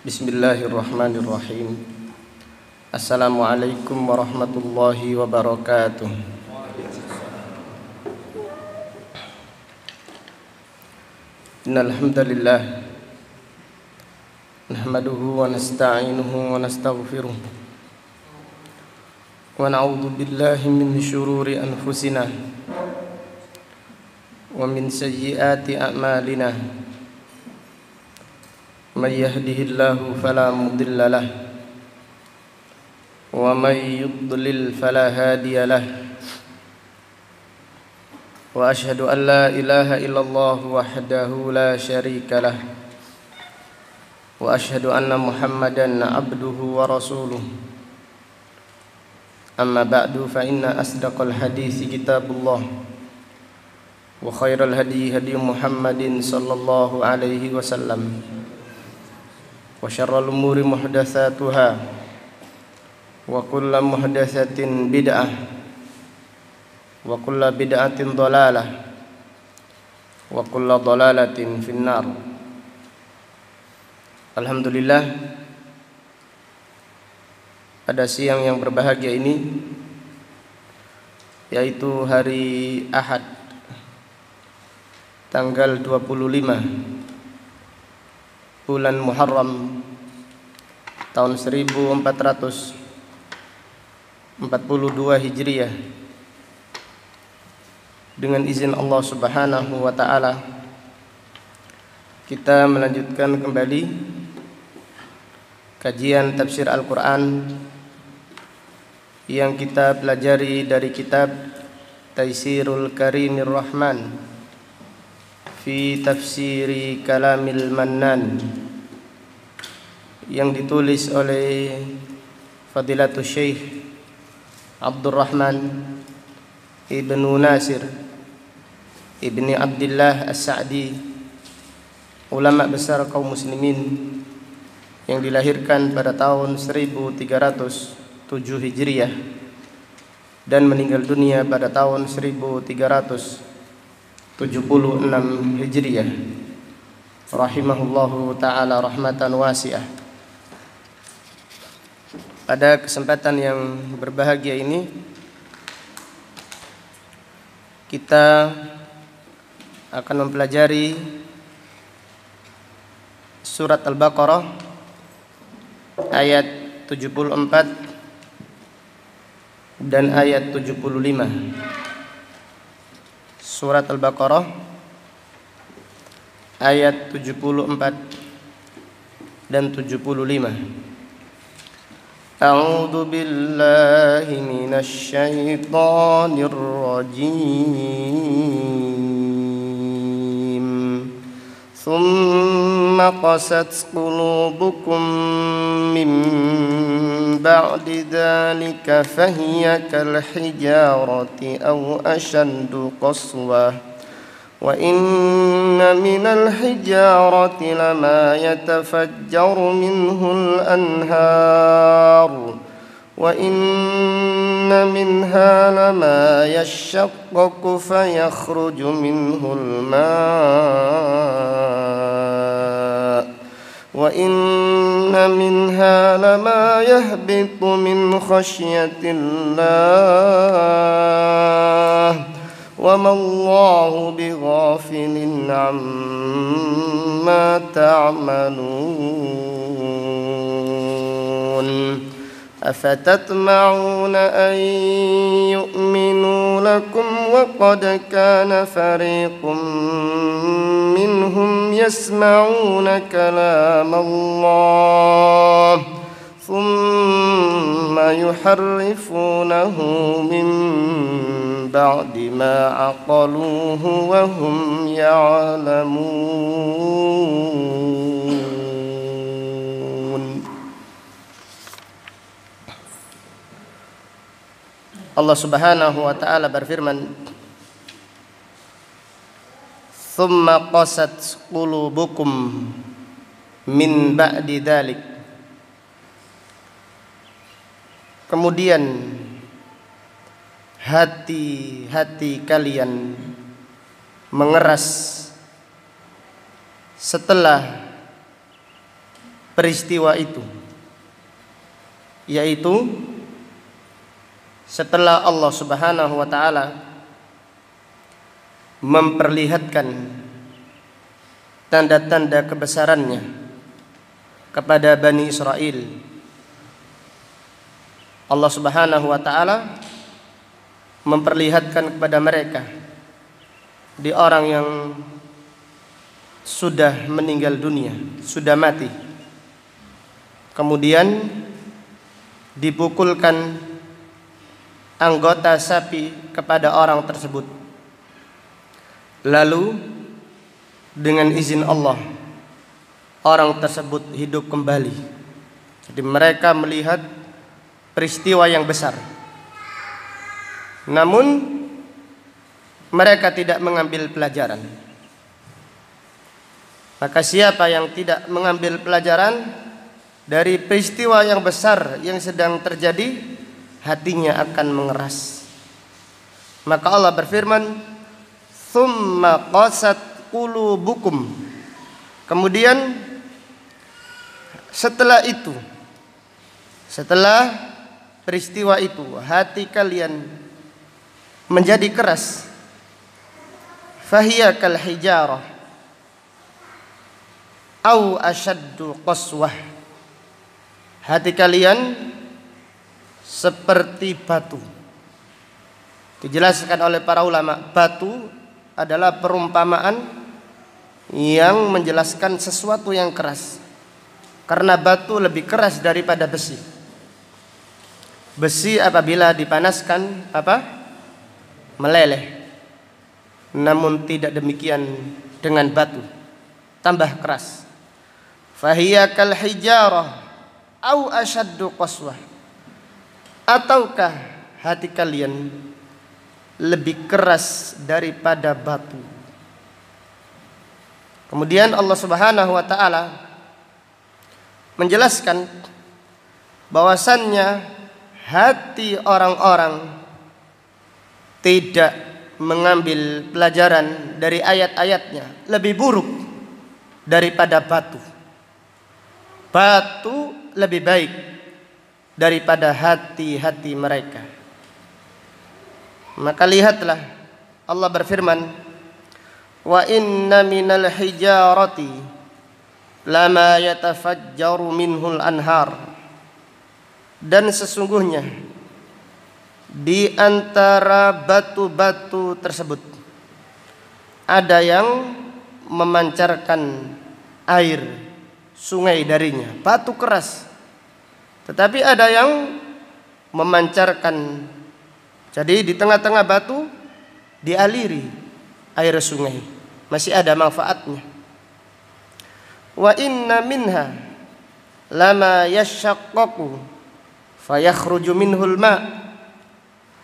Bismillahirrahmanirrahim. Assalamualaikum warahmatullahi wabarakatuh. Innal hamdalillah nahmaduhu wa nasta'inuhu wa nastaghfiruh wa na'udzu billahi min shururi anfusina wa min sayyiati a'malina. Man yahdihillahu fala mudilla lahu wa man yudlil fala hadiya lahu. Wa ashhadu an la ilaha illallah wahdahu la syarika lah. Wa ashhadu anna Muhammadan abduhu wa rasuluh. Amma ba'du fa inna asdaqal hadits kitabullah wa khairal hadi hadi Muhammadin sallallahu alaihi wasallam. Wa syarrul umuri muhdatsatuha wa kullu muhdatsatin bid'ah wa kullu bid'atin dhalalah wa kullu dhalalatin finnar. Alhamdulillah, pada siang yang berbahagia ini, yaitu hari Ahad tanggal 25 bulan Muharram tahun 1442 Hijriah, dengan izin Allah Subhanahu wa taala kita melanjutkan kembali kajian tafsir Al-Qur'an yang kita pelajari dari kitab Taisirul Karimir Rahman fi tafsiri kalamil mannan, yang ditulis oleh Fadilatul Syekh Abdurrahman Ibnu Nasir Ibni Abdillah As-Sa'di, ulama besar kaum muslimin yang dilahirkan pada tahun 1307 Hijriah dan meninggal dunia pada tahun 1376 Hijriah, rahimahullahu ta'ala rahmatan wasi'ah. Pada kesempatan yang berbahagia ini kita akan mempelajari surat Al-Baqarah ayat 74 dan ayat 75. Surat Al-Baqarah ayat 74 dan 75. A'udzu billahi minasy syaithanir rajim. Tsumma qasat qulubukum min ba'di dzalika fahiya kal hijarati aw ashaddu qaswah. Wa inna minal hijarati lama yatafajjaru minhul anhar wa inna minha lama yashaqqaqu fayakhruju minhul ma' wa inna minha lama yahbitu min khasyatillah وَمَا اللَّهُ بِغَافِلٍ عَمَّا تَعْمَلُونَ أَفَتَطْمَعُونَ أَن يُؤْمِنُوا لَكُمْ وَقَدْ كَانَ فَرِيقٌ مِّنْهُمْ يَسْمَعُونَ كَلَامَ اللَّهِ ثُمَّ يُحَرِّفُونَهُ مِن بَعْدِ مَا عَقَلُوهُ وَهُمْ يَعْلَمُونَ. Allah Subhanahu wa taala berfirman, "Tsumma qasat qulubukum min ba'di dzalik." Kemudian hati-hati kalian mengeras setelah peristiwa itu, yaitu setelah Allah Subhanahu wa taala memperlihatkan tanda-tanda kebesarannya kepada Bani Israel, Allah Subhanahu wa taala memperlihatkan kepada mereka di orang yang sudah meninggal dunia, sudah mati, kemudian dipukulkan anggota sapi kepada orang tersebut, lalu dengan izin Allah orang tersebut hidup kembali. Jadi mereka melihat peristiwa yang besar, namun mereka tidak mengambil pelajaran. Maka siapa yang tidak mengambil pelajaran dari peristiwa yang besar yang sedang terjadi, hatinya akan mengeras. Maka Allah berfirman, "Tsumma qasat qulubukum." Kemudian setelah itu, setelah peristiwa itu, hati kalian menjadi keras. Fahiya kal hijarah au ashaddu qaswah. Hati kalian seperti batu. Dijelaskan oleh para ulama, batu adalah perumpamaan yang menjelaskan sesuatu yang keras. Karena batu lebih keras daripada besi. Besi apabila dipanaskan meleleh. Namun tidak demikian dengan batu, tambah keras. Fahiya kal hijarah au ashaddu qaswah. Ataukah hati kalian lebih keras daripada batu? Kemudian Allah Subhanahu wa taala menjelaskan bahwasannya hati orang-orang tidak mengambil pelajaran dari ayat-ayatnya lebih buruk daripada batu. Batu lebih baik daripada hati-hati mereka. Maka lihatlah, Allah berfirman, "Wa inna minal hijarati lama yatafajjaru minhul anhar." Dan sesungguhnya di antara batu-batu tersebut ada yang memancarkan air sungai darinya, batu keras. Tetapi ada yang memancarkan, jadi di tengah-tengah batu dialiri air sungai, masih ada manfaatnya. Wa inna minha lama yashaqqaqu fayakhruju minhul ma'.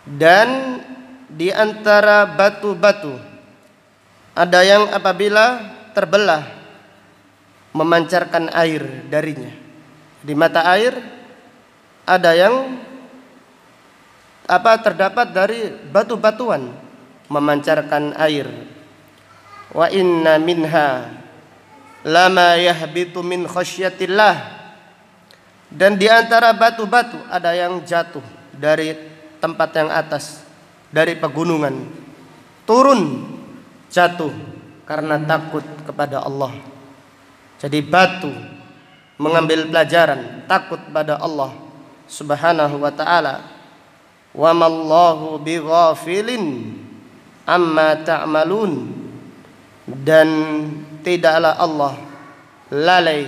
Dan di antara batu-batu ada yang apabila terbelah memancarkan air darinya. Di mata air ada yang terdapat dari batu-batuan memancarkan air. Wa inna minha lama yahbitu min khasyatillah. Dan di antara batu-batu ada yang jatuh dari tempat yang atas, dari pegunungan, turun jatuh karena takut kepada Allah. Jadi batu mengambil pelajaran, takut pada Allah Subhanahu wa taala. Wa mallahu bighafilin amma ta'malun. Dan tidaklah Allah lalai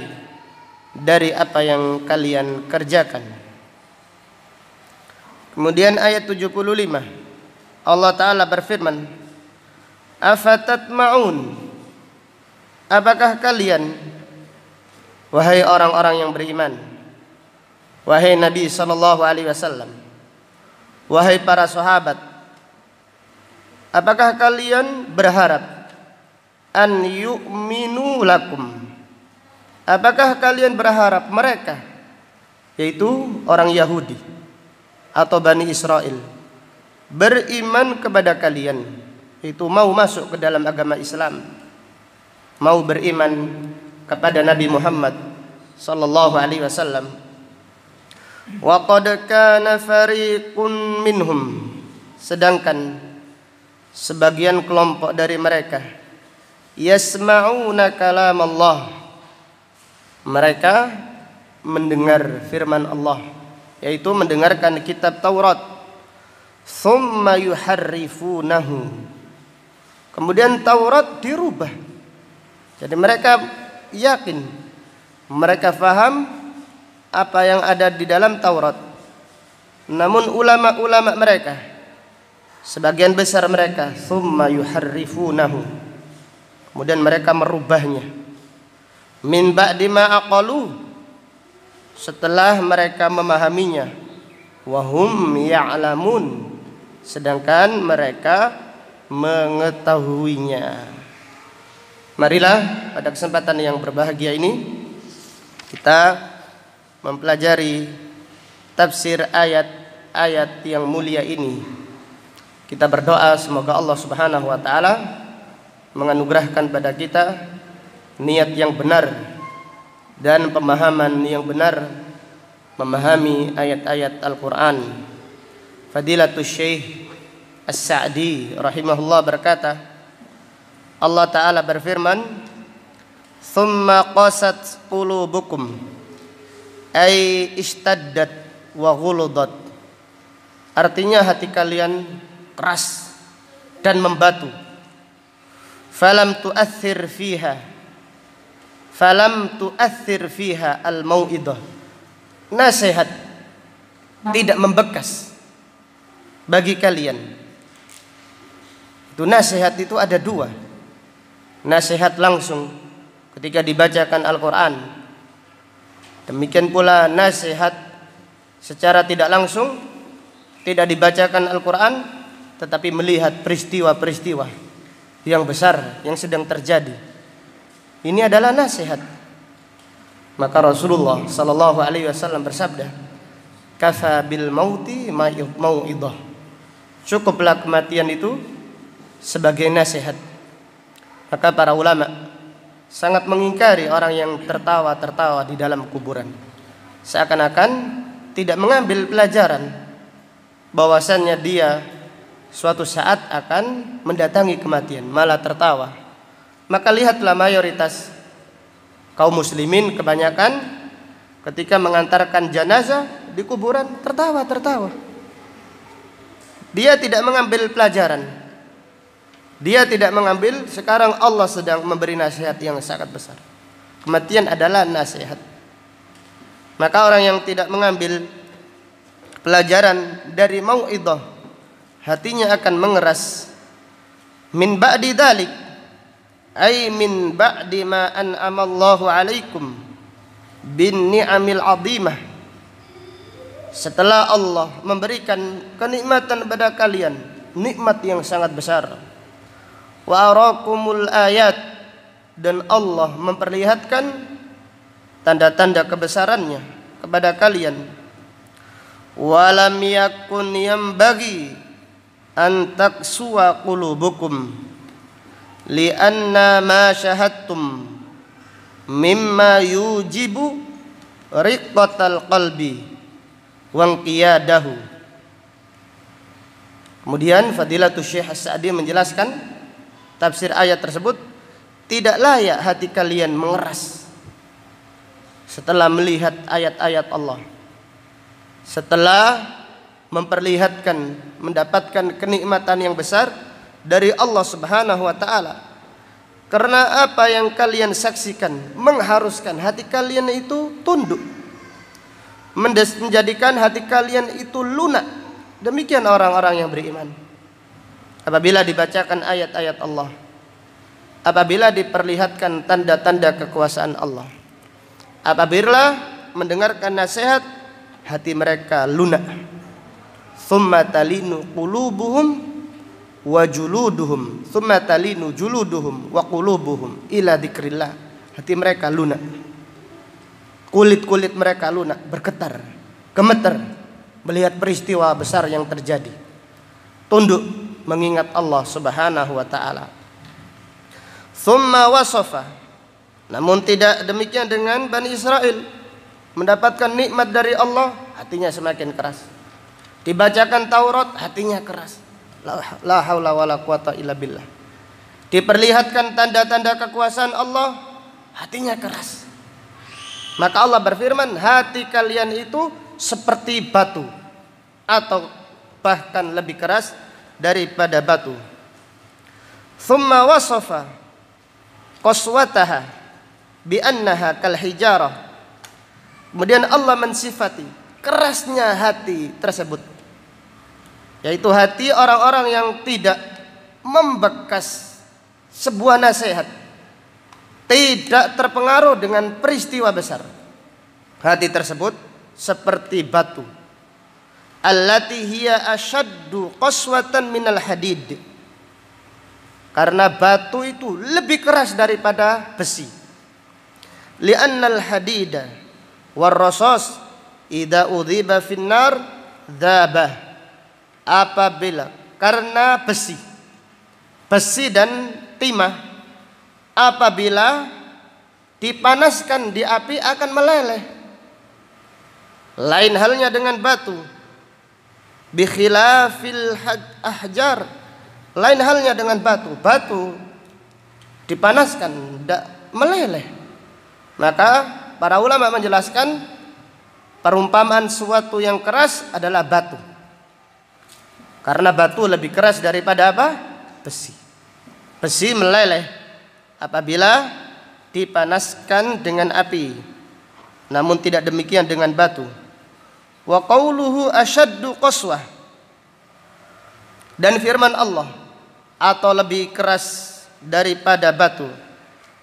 dari apa yang kalian kerjakan. Kemudian ayat 75, Allah taala berfirman, afatatma'un, apakah kalian, wahai orang-orang yang beriman, wahai Nabi sallallahu alaihi wasallam, wahai para sahabat, apakah kalian berharap an yu'minu lakum, apakah kalian berharap mereka, yaitu orang Yahudi atau Bani Israel, beriman kepada kalian, yaitu mau masuk ke dalam agama Islam, mau beriman kepada Nabi Muhammad sallallahu alaihi wasallam, wa qad kana fariqun minhum, sedangkan sebagian kelompok dari mereka yasma'una kalam Allah, mereka mendengar firman Allah, yaitu mendengarkan kitab Taurat, thumma yuharrifunahu, kemudian Taurat dirubah. Jadi mereka yakin, mereka faham apa yang ada di dalam Taurat, namun ulama-ulama mereka, sebagian besar mereka, thumma yuharrifunahu, kemudian mereka merubahnya, min ba'di ma aqalu, setelah mereka memahaminya, wa hum ya'lamun, sedangkan mereka mengetahuinya. Marilah pada kesempatan yang berbahagia ini kita mempelajari tafsir ayat-ayat yang mulia ini. Kita berdoa semoga Allah Subhanahu wa taala menganugerahkan pada kita niat yang benar dan pemahaman yang benar memahami ayat-ayat Al-Qur'an. Fadilatul Syekh As-Sa'di rahimahullah berkata, Allah Ta'ala berfirman, "Tsumma qasat qulubukum ay ishtaddat wa ghuludat." Artinya hati kalian keras dan membatu. Falam tu'athir fiha al-mau'idah. Nasihat tidak membekas bagi kalian. Itu nasihat itu ada dua. Nasihat langsung ketika dibacakan Al-Quran, demikian pula nasihat secara tidak langsung, tidak dibacakan Al-Quran tetapi melihat peristiwa-peristiwa yang besar yang sedang terjadi. Ini adalah nasihat. Maka Rasulullah sallallahu alaihi wasallam bersabda, "Kafa bil mauti mau'idah." Cukuplah kematian itu sebagai nasihat. Maka para ulama sangat mengingkari orang yang tertawa-tertawa di dalam kuburan, seakan-akan tidak mengambil pelajaran bahwasannya dia suatu saat akan mendatangi kematian, malah tertawa. Maka lihatlah mayoritas kaum muslimin kebanyakan ketika mengantarkan jenazah di kuburan tertawa-tertawa. Dia tidak mengambil pelajaran. Dia tidak mengambil, sekarang Allah sedang memberi nasihat yang sangat besar. Kematian adalah nasihat. Maka orang yang tidak mengambil pelajaran dari mau'idah, hatinya akan mengeras. Min ba'di dzalik, ay min ba'di ma an'amallahu 'alaikum bin ni'amil 'azimah. Setelah Allah memberikan kenikmatan kepada kalian, nikmat yang sangat besar. Wa arakumul ayat, dan Allah memperlihatkan tanda-tanda kebesarannya kepada kalian. Walam yakun yambagi an taksuwa qulubukum lianna ma syahadtum mimma yujibu riqqatal qalbi wangqiyadahu. Kemudian Fadilatul Syekh As-Sa'di menjelaskan tafsir ayat tersebut, tidak layak hati kalian mengeras setelah melihat ayat-ayat Allah, setelah memperlihatkan, mendapatkan kenikmatan yang besar dari Allah Subhanahu wa taala. Karena apa yang kalian saksikan mengharuskan hati kalian itu tunduk, menjadikan hati kalian itu lunak. Demikian orang-orang yang beriman. Apabila dibacakan ayat-ayat Allah, apabila diperlihatkan tanda-tanda kekuasaan Allah, apabila mendengarkan nasihat, hati mereka lunak. Tsumma talinu qulubuhum wa juluduhum, tsumma talinu juluduhum wa qulubuhum ila dzikrillah. Hati mereka lunak, kulit-kulit mereka lunak, bergetar, gemeter melihat peristiwa besar yang terjadi, tunduk mengingat Allah Subhanahu wa taala. Tsumma wasafa Namun tidak demikian dengan Bani Israel. Mendapatkan nikmat dari Allah, hatinya semakin keras. Dibacakan Taurat, hatinya keras. La haula wala quwata illa billah. Diperlihatkan tanda-tanda kekuasaan Allah, hatinya keras. Maka Allah berfirman, hati kalian itu seperti batu, atau bahkan lebih keras daripada batu. Thumma wasafa qaswataha bi annaha kal hijarah. Kemudian Allah mensifati kerasnya hati tersebut, yaitu hati orang-orang yang tidak membekas sebuah nasihat, tidak terpengaruh dengan peristiwa besar. Hati tersebut seperti batu. Allati hiya ashaddu qaswatan minal hadid. Karena batu itu lebih keras daripada besi. Li'annal hadida war-rasas idza udhiba finnar dzabah. Apabila karena besi dan timah apabila dipanaskan di api akan meleleh. Lain halnya dengan batu. Bi khilafil ahjar. Lain halnya dengan batu. Batu dipanaskan tidak meleleh. Maka para ulama menjelaskan perumpamaan sesuatu yang keras adalah batu. Karena batu lebih keras daripada apa? Besi. Besi meleleh apabila dipanaskan dengan api. Namun tidak demikian dengan batu. Wa qauluhu ashaddu qaswah. Dan firman Allah, atau lebih keras daripada batu,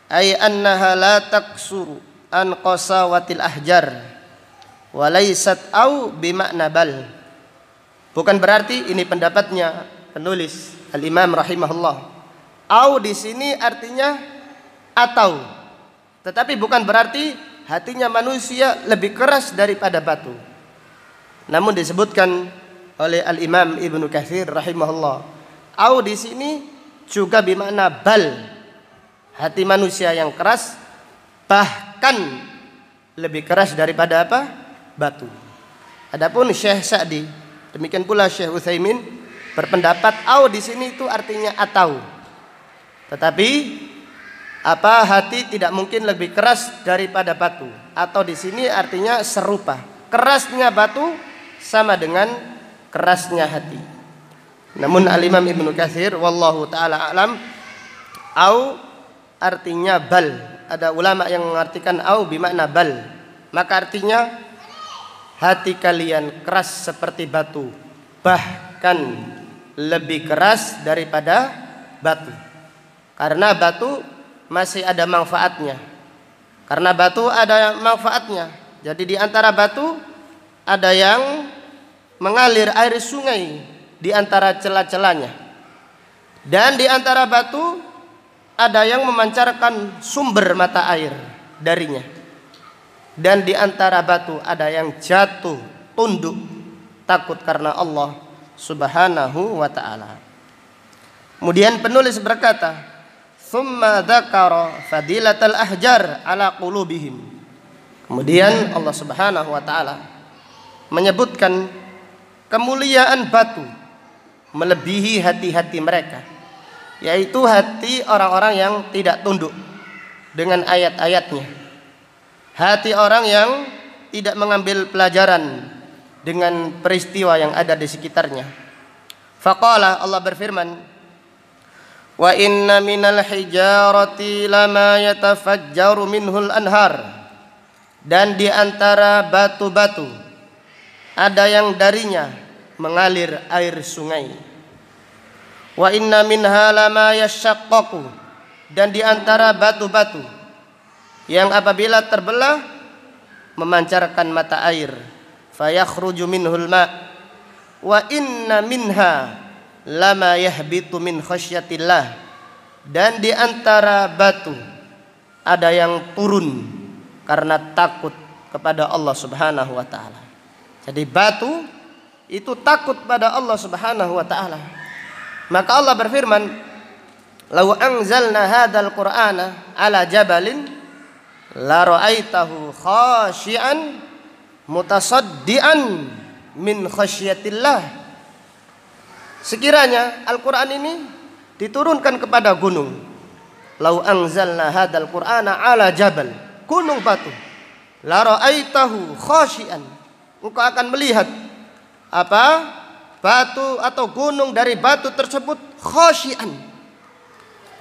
ay annaha la taksuru an qasawatil ahjar wa laysat au bimakna bal. Bukan berarti, ini pendapatnya penulis Al-Imam rahimahullah, au di sini artinya atau, tetapi bukan berarti hatinya manusia lebih keras daripada batu. Namun disebutkan oleh Al-Imam Ibnu Katsir rahimahullah, au di sini juga bermakna bal, hati manusia yang keras bahkan lebih keras daripada apa? Batu. Adapun Syekh Sa'di, demikian pula Syekh Utsaimin berpendapat au di sini itu artinya atau. Tetapi hati tidak mungkin lebih keras daripada batu, atau di sini artinya serupa. Kerasnya batu sama dengan kerasnya hati. Namun Al-Imam Ibnu Katsir wallahu taala alam, au artinya bal. Ada ulama yang mengartikan au bimakna bal. Maka artinya hati kalian keras seperti batu, bahkan lebih keras daripada batu. Karena batu masih ada manfaatnya. Karena batu ada manfaatnya. Jadi di antara batu ada yang mengalir air sungai di antara celah-celahnya. Dan di antara batu ada yang memancarkan sumber mata air darinya. Dan di antara batu ada yang jatuh tunduk takut karena Allah Subhanahu wa ta'ala. Kemudian penulis berkata, "Tsumma dzakara fadilatal ahjar ala qulubihim." Kemudian Allah Subhanahu wa ta'ala menyebutkan kemuliaan batu melebihi hati-hati mereka, yaitu hati orang-orang yang tidak tunduk dengan ayat-ayatnya, hati orang yang tidak mengambil pelajaran dengan peristiwa yang ada di sekitarnya. Faqala, Allah berfirman, wa inna minal hijarati lama yatafajjaru minhul anhar. Dan di antara batu-batu ada yang darinya mengalir air sungai. Wa inna minha lama yashaqqaqu. Dan di antara batu-batu yang apabila terbelah memancarkan mata air, fayakhruju minhul ma. Wa inna minha lama yahbitu min khasyatillah. Dan di antara batu ada yang turun karena takut kepada Allah Subhanahu wa ta'ala. Jadi batu itu takut pada Allah Subhanahu wa ta'ala. Maka Allah berfirman, "Lau anzalna hadzal Qur'ana ala jabalin la ra'aitahu khashi'an mutasaddian min khasyatillah. Sekiranya Al-Quran ini diturunkan kepada gunung, lau anzalna hadzal qur'ana ala jabal, gunung batu, la ra'aitahu khashi'an, engkau akan melihat apa? Batu atau gunung dari batu tersebut khashi'an,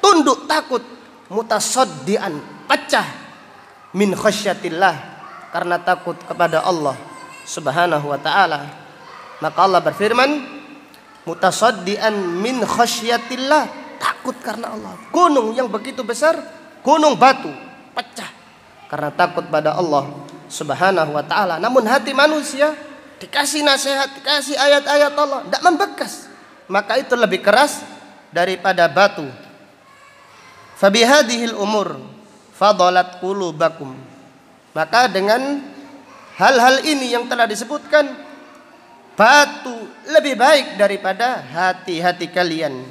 tunduk takut, mutasaddian, pecah, min khasyatillah, karena takut kepada Allah Subhanahu wa taala. Maka Allah berfirman, mutasaddian min khasyatillah, takut karena Allah. Gunung yang begitu besar, gunung batu, pecah karena takut pada Allah Subhanahu wa taala. Namun hati manusia dikasih nasihat, dikasih ayat-ayat Allah, tidak membekas, maka itu lebih keras daripada batu. Fabihadihil umur fadalat qulubakum. Maka dengan hal-hal ini yang telah disebutkan, batu lebih baik daripada hati-hati kalian,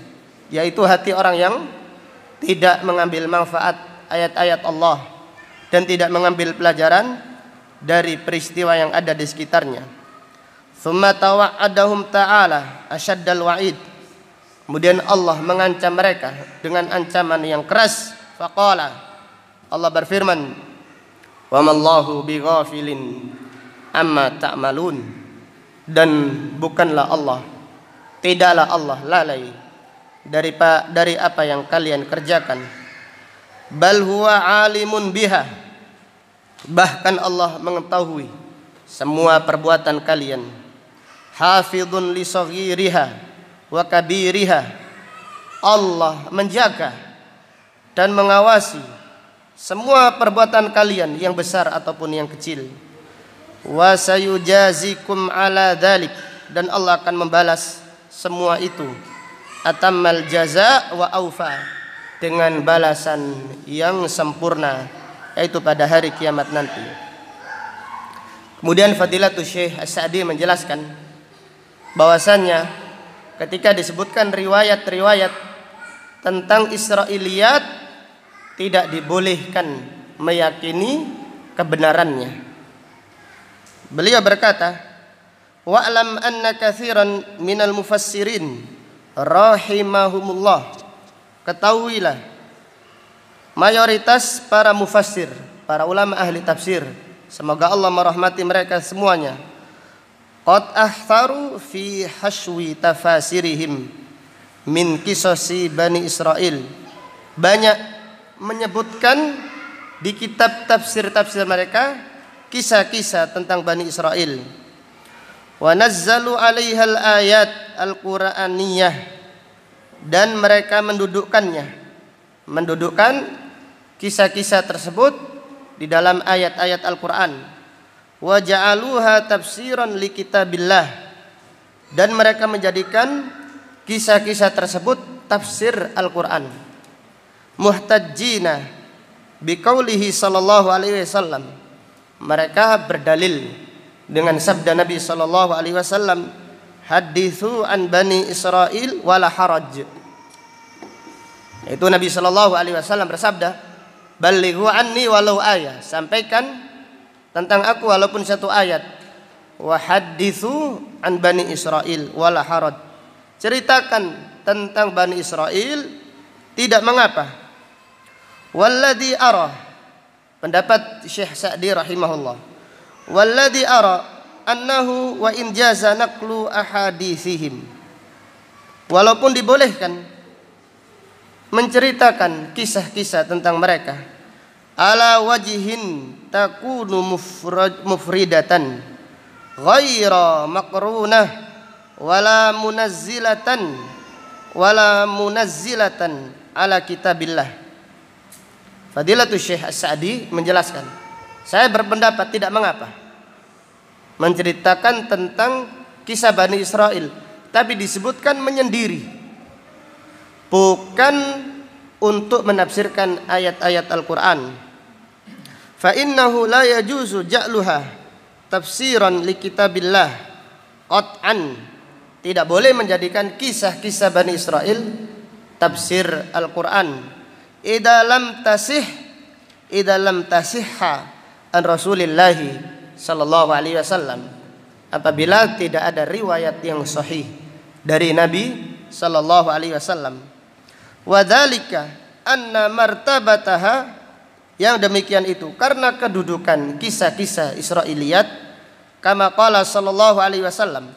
yaitu hati orang yang tidak mengambil manfaat ayat-ayat Allah dan tidak mengambil pelajaran dari peristiwa yang ada di sekitarnya. Tsumma tawa'adahum ta'ala asyaddal wa'id. Kemudian Allah mengancam mereka dengan ancaman yang keras. Faqala, Allah berfirman, wa mallahu bighafilin amma ta'malun. Dan bukanlah Allah, tidaklah Allah lalai dari apa yang kalian kerjakan. Bal huwa alimun biha, bahkan Allah mengetahui semua perbuatan kalian. Hafidhun li saghiriha wa kabiriha, Allah menjaga dan mengawasi semua perbuatan kalian yang besar ataupun yang kecil. Wa sayujazikum ala dzalik, dan Allah akan membalas semua itu atammal jaza wa aufa, dengan balasan yang sempurna, yaitu pada hari kiamat nanti. Kemudian Fadilatul Syekh As-Sa'di menjelaskan bahwasannya ketika disebutkan riwayat-riwayat tentang Israiliyat, tidak dibolehkan meyakini kebenarannya. Beliau berkata, wa'lam anna katsiran minal mufassirin rahimahumullah, ketahuilah mayoritas para mufassir, para ulama ahli tafsir, semoga Allah merahmati mereka semuanya, qad ahtharu fi hashwi tafasirihim min qisasi Bani Israil, banyak menyebutkan di kitab tafsir-tafsir mereka kisah-kisah tentang Bani Israil. Wa nazzalu 'alaihal ayat al-Qur'aniyah, dan mereka mendudukkan kisah-kisah tersebut di dalam ayat-ayat Al-Qur'an. Wa ja'aluha tafsiran li kitabillah, dan mereka menjadikan kisah-kisah tersebut tafsir Al-Qur'an. Muhtajjina biqaulihi sallallahu alaihi wasallam, mereka berdalil dengan sabda Nabi sallallahu alaihi wasallam, hadithu an Bani Israil wala haraj. Itu Nabi sallallahu alaihi wasallam bersabda, balighu anni walau ayat, sampaikan tentang aku walaupun satu ayat. Wa hadithu an Bani Israil wala haraj, ceritakan tentang Bani Israil, tidak mengapa. Walladhi ara, pendapat Syekh Sa'di rahimahullah, walladhi ara annahu wa in jaza naqlu ahadithihim, walaupun dibolehkan menceritakan kisah-kisah tentang mereka, ala wajhin takunu mufridatan ghaira maqrunah wala munazzilatan ala kitabillah. Fadilatul Syekh As-Sa'di menjelaskan, saya berpendapat tidak mengapa menceritakan tentang kisah Bani Israil, tapi disebutkan menyendiri, bukan untuk menafsirkan ayat-ayat Al-Quran. Fa innahu la yajuzu ja'luha tafsiran li kitabillah qat'an, tidak boleh menjadikan kisah-kisah Bani Israil tafsir Al-Quran. Idza lam tasih idza lam tasihha an Rasulillah sallallahu alaihi wasallam, apabila tidak ada riwayat yang sahih dari Nabi sallallahu alaihi wasallam. Wa dzalika anna martabataha, yang demikian itu karena kedudukan kisah-kisah Israiliyat, kama qala sallallahu alaihi wasallam,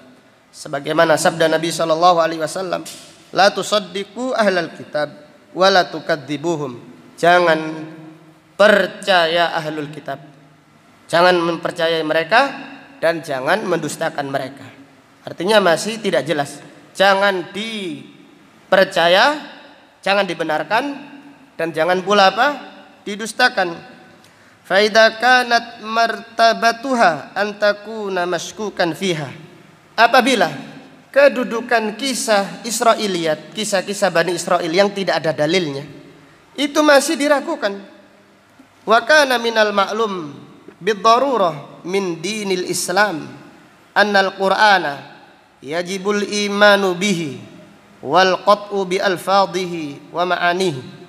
sebagaimana sabda Nabi sallallahu alaihi wasallam, la tusaddiqu ahlal kitab wa la tukadzibuhum, jangan percaya ahlul kitab, jangan mempercayai mereka dan jangan mendustakan mereka. Artinya masih tidak jelas, jangan dipercaya, jangan dibenarkan, dan jangan pula didustakan. Fa idza kanat martabatuha an takuna mashkukan fiha, apabila kedudukan kisah Israiliyat, kisah-kisah Bani Israil yang tidak ada dalilnya, itu masih diragukan. Wa kana minal ma'lum bid-darurah min dinil Islam annal Qur'ana yajibul imanu bihi wal qat'u bi alfadhihi wa ma'anihi.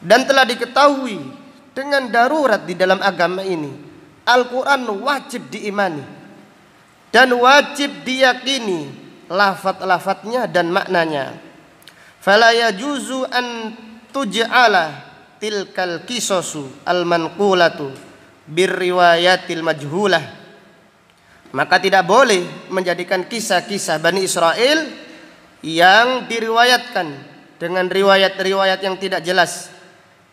Dan telah diketahui dengan darurat di dalam agama ini, Al-Qur'an wajib diimani dan wajib diyakini lafaz-lafaznya dan maknanya. Fala yajuzu an tuj'ala tilkal qisasu al-manqulatu birriwayatil majhulah, maka tidak boleh menjadikan kisah-kisah Bani Israel yang diriwayatkan dengan riwayat-riwayat yang tidak jelas,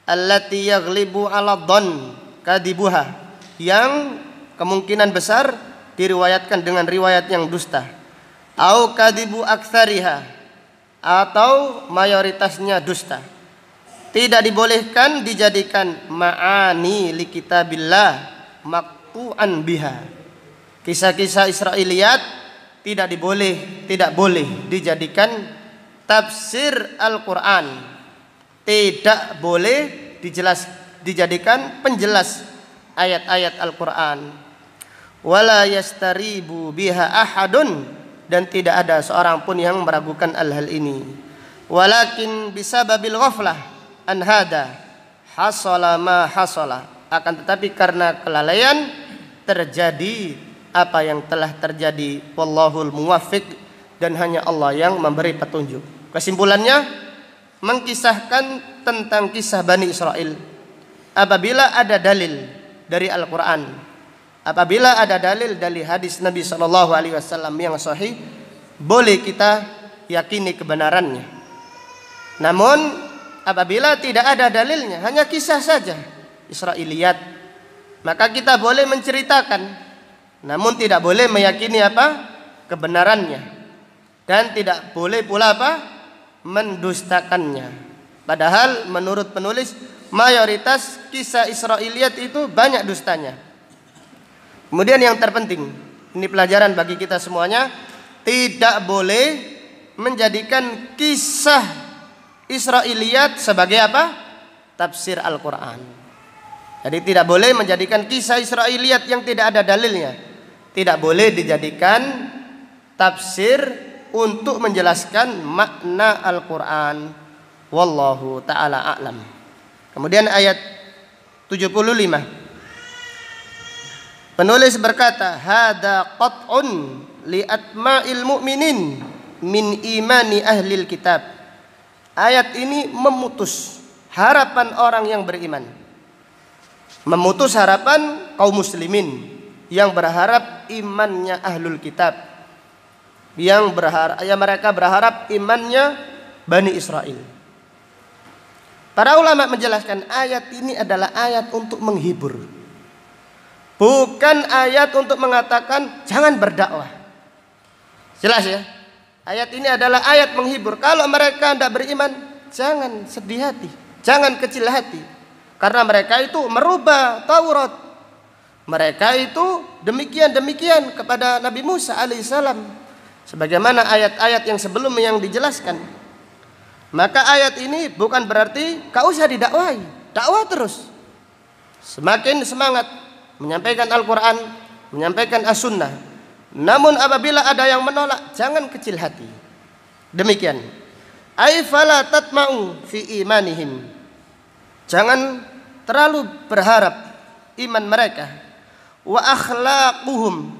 allati yaghlibu 'ala dhann kadibuha, yang kemungkinan besar diriwayatkan dengan riwayat yang dusta, au kadibu aktsariha, atau mayoritasnya dusta. Tidak dibolehkan dijadikan ma'ani li kitabillah maqtu'an biha. Kisah-kisah Israiliyat tidak boleh dijadikan tafsir Al-Qur'an. Tidak boleh dijadikan penjelas ayat-ayat Al-Qur'an. Wala yastaribu biha ahadun, dan tidak ada seorang pun yang meragukan hal ini. Walakin bisababil ghaflah an hada hasala ma hasala, akan tetapi karena kelalaian terjadi apa yang telah terjadi. Wallahul muwaffiq, dan hanya Allah yang memberi petunjuk. Kesimpulannya, mengkisahkan tentang kisah Bani Israel apabila ada dalil dari Al-Qur'an, apabila ada dalil dari hadis Nabi sallallahu alaihi wasallam yang sahih, boleh kita yakini kebenarannya. Namun apabila tidak ada dalilnya, hanya kisah saja Israiliyat, maka kita boleh menceritakan, namun tidak boleh meyakini kebenarannya, dan tidak boleh pula mendustakannya. Padahal menurut penulis, mayoritas kisah Israiliyat itu banyak dustanya. Kemudian yang terpenting, ini pelajaran bagi kita semuanya, tidak boleh menjadikan kisah Israiliyat sebagai tafsir Al-Qur'an. Jadi tidak boleh menjadikan kisah Israiliyat yang tidak ada dalilnya, tidak boleh dijadikan tafsir untuk menjelaskan makna Al-Qur'an. Wallahu ta'ala a'lam. Kemudian ayat 75, penulis berkata, hada qat'un li atma'il mu'minin min imani ahlil kitab. Ayat ini memutus harapan orang yang beriman, memutus harapan kaum muslimin yang berharap imannya ahlul kitab, yang mereka berharap imannya Bani Israel. Para ulama menjelaskan ayat ini adalah ayat untuk menghibur, bukan ayat untuk mengatakan jangan berdakwah. Jelas ya? Ayat ini adalah ayat menghibur. Kalau mereka tidak beriman, jangan sedih hati, jangan kecil hati, karena mereka itu merubah Taurat. Mereka itu demikian kepada Nabi Musa alaihissalam, sebagaimana ayat-ayat yang sebelumnya yang dijelaskan. Maka ayat ini bukan berarti kau usah didakwai, dakwah terus, semakin semangat menyampaikan Al-Quran, menyampaikan As-Sunnah. Namun apabila ada yang menolak, jangan kecil hati. Demikian. Ai fala tatma'u fi imanihim. Jangan terlalu berharap iman mereka, wa akhlaquhum,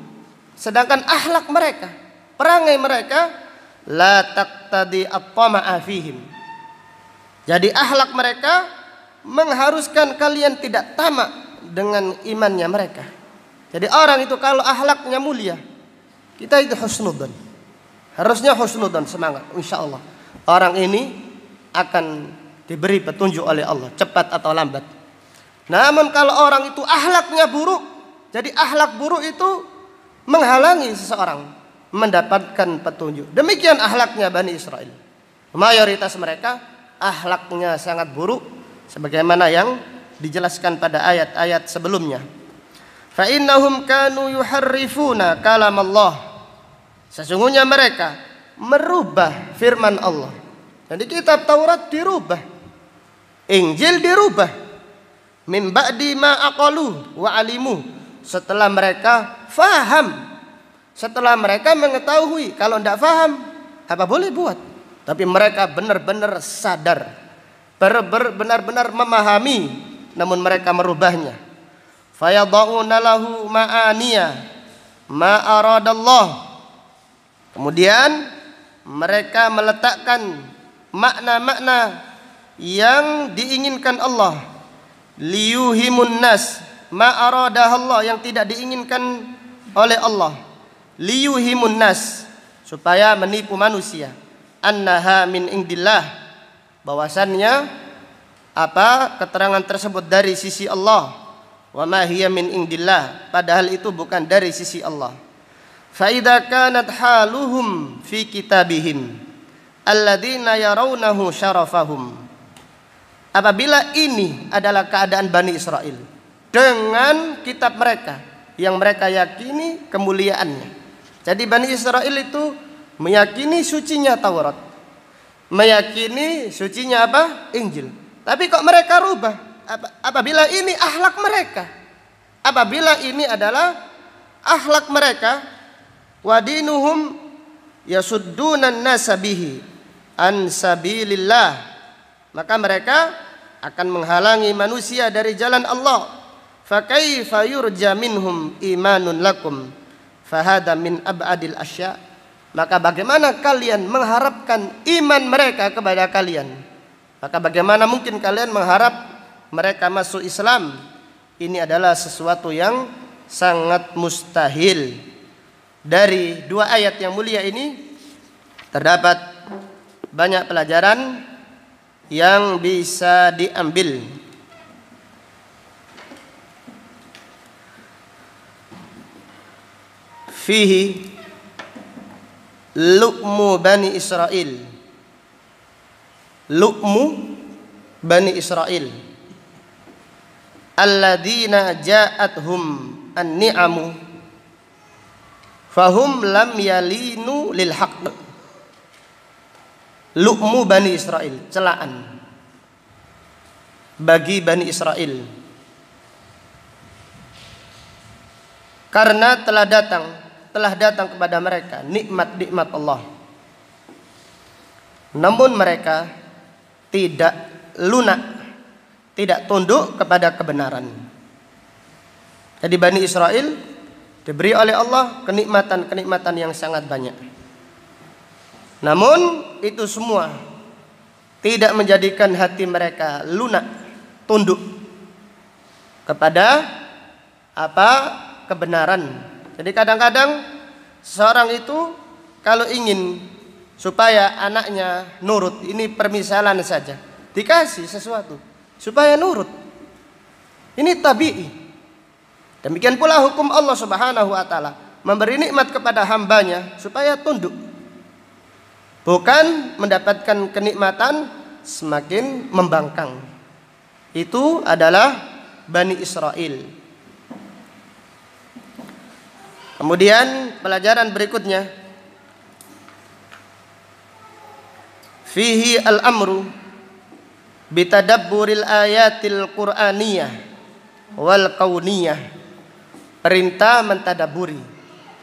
sedangkan akhlak mereka, perangai mereka, la taqtadi at-tama'a fihim. Jadi akhlak mereka mengharuskan kalian tidak tamak dengan imannya mereka. Jadi orang itu kalau akhlaknya mulia, kita itu husnudzon. Harusnya husnudzon, semangat, insyaallah orang ini akan diberi petunjuk oleh Allah, cepat atau lambat. Namun kalau orang itu akhlaknya buruk, jadi akhlak buruk itu menghalangi seseorang mendapatkan petunjuk. Demikian akhlaknya Bani Israel. Mayoritas mereka akhlaknya sangat buruk, sebagaimana yang dijelaskan pada ayat-ayat sebelumnya. Fa innahum kanu yuharrifuna kalam Allah. Sesungguhnya mereka merubah firman Allah. Jadi kitab Taurat dirubah, Injil dirubah, min ba'di ma aqalu wa alimu, setelah mereka faham, setelah mereka mengetahui. Kalau tidak faham, apa boleh buat. Tapi mereka benar-benar sadar, benar-benar memahami, namun mereka merubahnya. Fayadha'una lahu ma'aniya ma aradallah. Kemudian mereka meletakkan makna-makna yang diinginkan Allah, liyuhimun nas ma aradahallah, yang tidak diinginkan oleh Allah, liyuhimun nas, supaya menipu manusia, annaha min indillah, bahwasannya keterangan tersebut dari sisi Allah, wa ma hiya min indillah, padahal itu bukan dari sisi Allah. Fa idza kanat haluhum fi kitabihim alladzina yarawnahu syarafahum, apabila ini adalah keadaan Bani Israel dengan kitab mereka yang mereka yakini kemuliaannya. Jadi Bani Israel itu meyakini sucinya Taurat, meyakini sucinya Injil. Tapi kok mereka rubah? Apabila ini akhlak mereka, apabila ini adalah akhlak mereka, wadinuhum yasuddunan nasa bihi an sabilillah, maka mereka akan menghalangi manusia dari jalan Allah. Fa kaifa yurja minhum imanun lakum fahada min ab'adil asya, maka bagaimana kalian mengharapkan iman mereka kepada kalian? Maka bagaimana mungkin kalian mengharap mereka masuk Islam? Ini adalah sesuatu yang sangat mustahil. Dari dua ayat yang mulia ini terdapat banyak pelajaran yang bisa diambil. Fihi lu'mu Bani Israel, lu'mu Bani Israel alladzina ja'athum an-ni'amu fahum lam yalinu lil haqq. Lu'mu Bani Israel, celaan bagi Bani Israel, karena telah datang kepada mereka nikmat-nikmat Allah, namun mereka tidak lunak, tidak tunduk kepada kebenaran. Jadi Bani Israel diberi oleh Allah kenikmatan-kenikmatan yang sangat banyak, namun itu semua tidak menjadikan hati mereka lunak, tunduk kepada kebenaran. Jadi kadang-kadang seorang itu kalau ingin supaya anaknya nurut, ini permisalan saja, dikasih sesuatu supaya nurut, ini tabi'i. Demikian pula hukum Allah Subhanahu wa ta'ala, memberi nikmat kepada hambanya supaya tunduk, bukan mendapatkan kenikmatan semakin membangkang. Itu adalah Bani Israel. Kemudian pelajaran berikutnya, fihi al-amru bitadabburil ayatil qur'aniyah wal kauniyah, perintah mentadaburi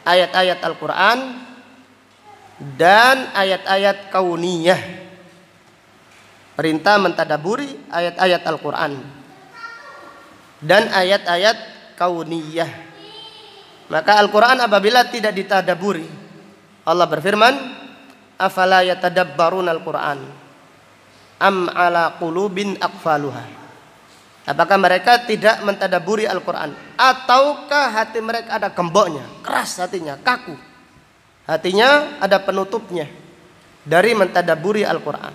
ayat-ayat Al-Quran dan ayat-ayat kauniyah. Perintah mentadaburi ayat-ayat Al-Quran. dan ayat-ayat kauniyah. Maka Al-Quran apabila tidak ditadaburi, Allah berfirman, afala yatadabbarun Al-Quran am ala qulubin aqfaluha. Apakah mereka tidak mentadaburi Al-Quran, ataukah hati mereka ada gemboknya, keras hatinya, kaku hatinya, ada penutupnya dari mentadaburi Al-Quran.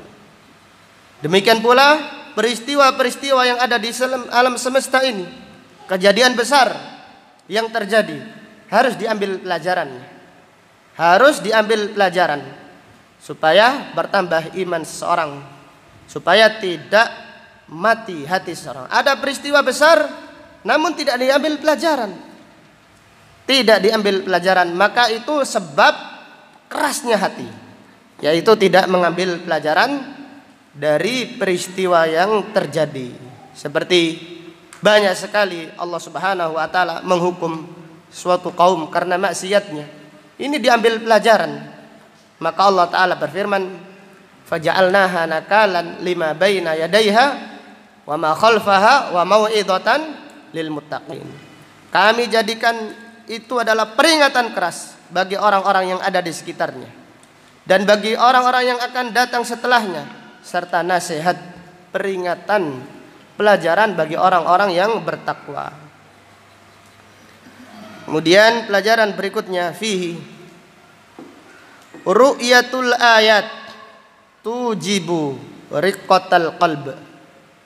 Demikian pula peristiwa-peristiwa yang ada di alam semesta ini, kejadian besar yang terjadi, harus diambil pelajarannya, harus diambil pelajaran supaya bertambah iman seseorang, supaya tidak mati hati seseorang. Ada peristiwa besar namun tidak diambil pelajaran, tidak diambil pelajaran, maka itu sebab kerasnya hati, yaitu tidak mengambil pelajaran dari peristiwa yang terjadi. Seperti banyak sekali Allah Subhanahu wa taala menghukum suatu kaum karena maksiatnya. Ini diambil pelajaran. Maka Allah taala berfirman, faja'alnaha nakalan lima baina yadayha wa ma khalfaha wa mau'izatan lil muttaqin. Kami jadikan itu adalah peringatan keras bagi orang-orang yang ada di sekitarnya dan bagi orang-orang yang akan datang setelahnya, serta nasihat, peringatan, pelajaran bagi orang-orang yang bertakwa. Kemudian pelajaran berikutnya, fihi ru'yatul ayat tujibu riqqatal qalb.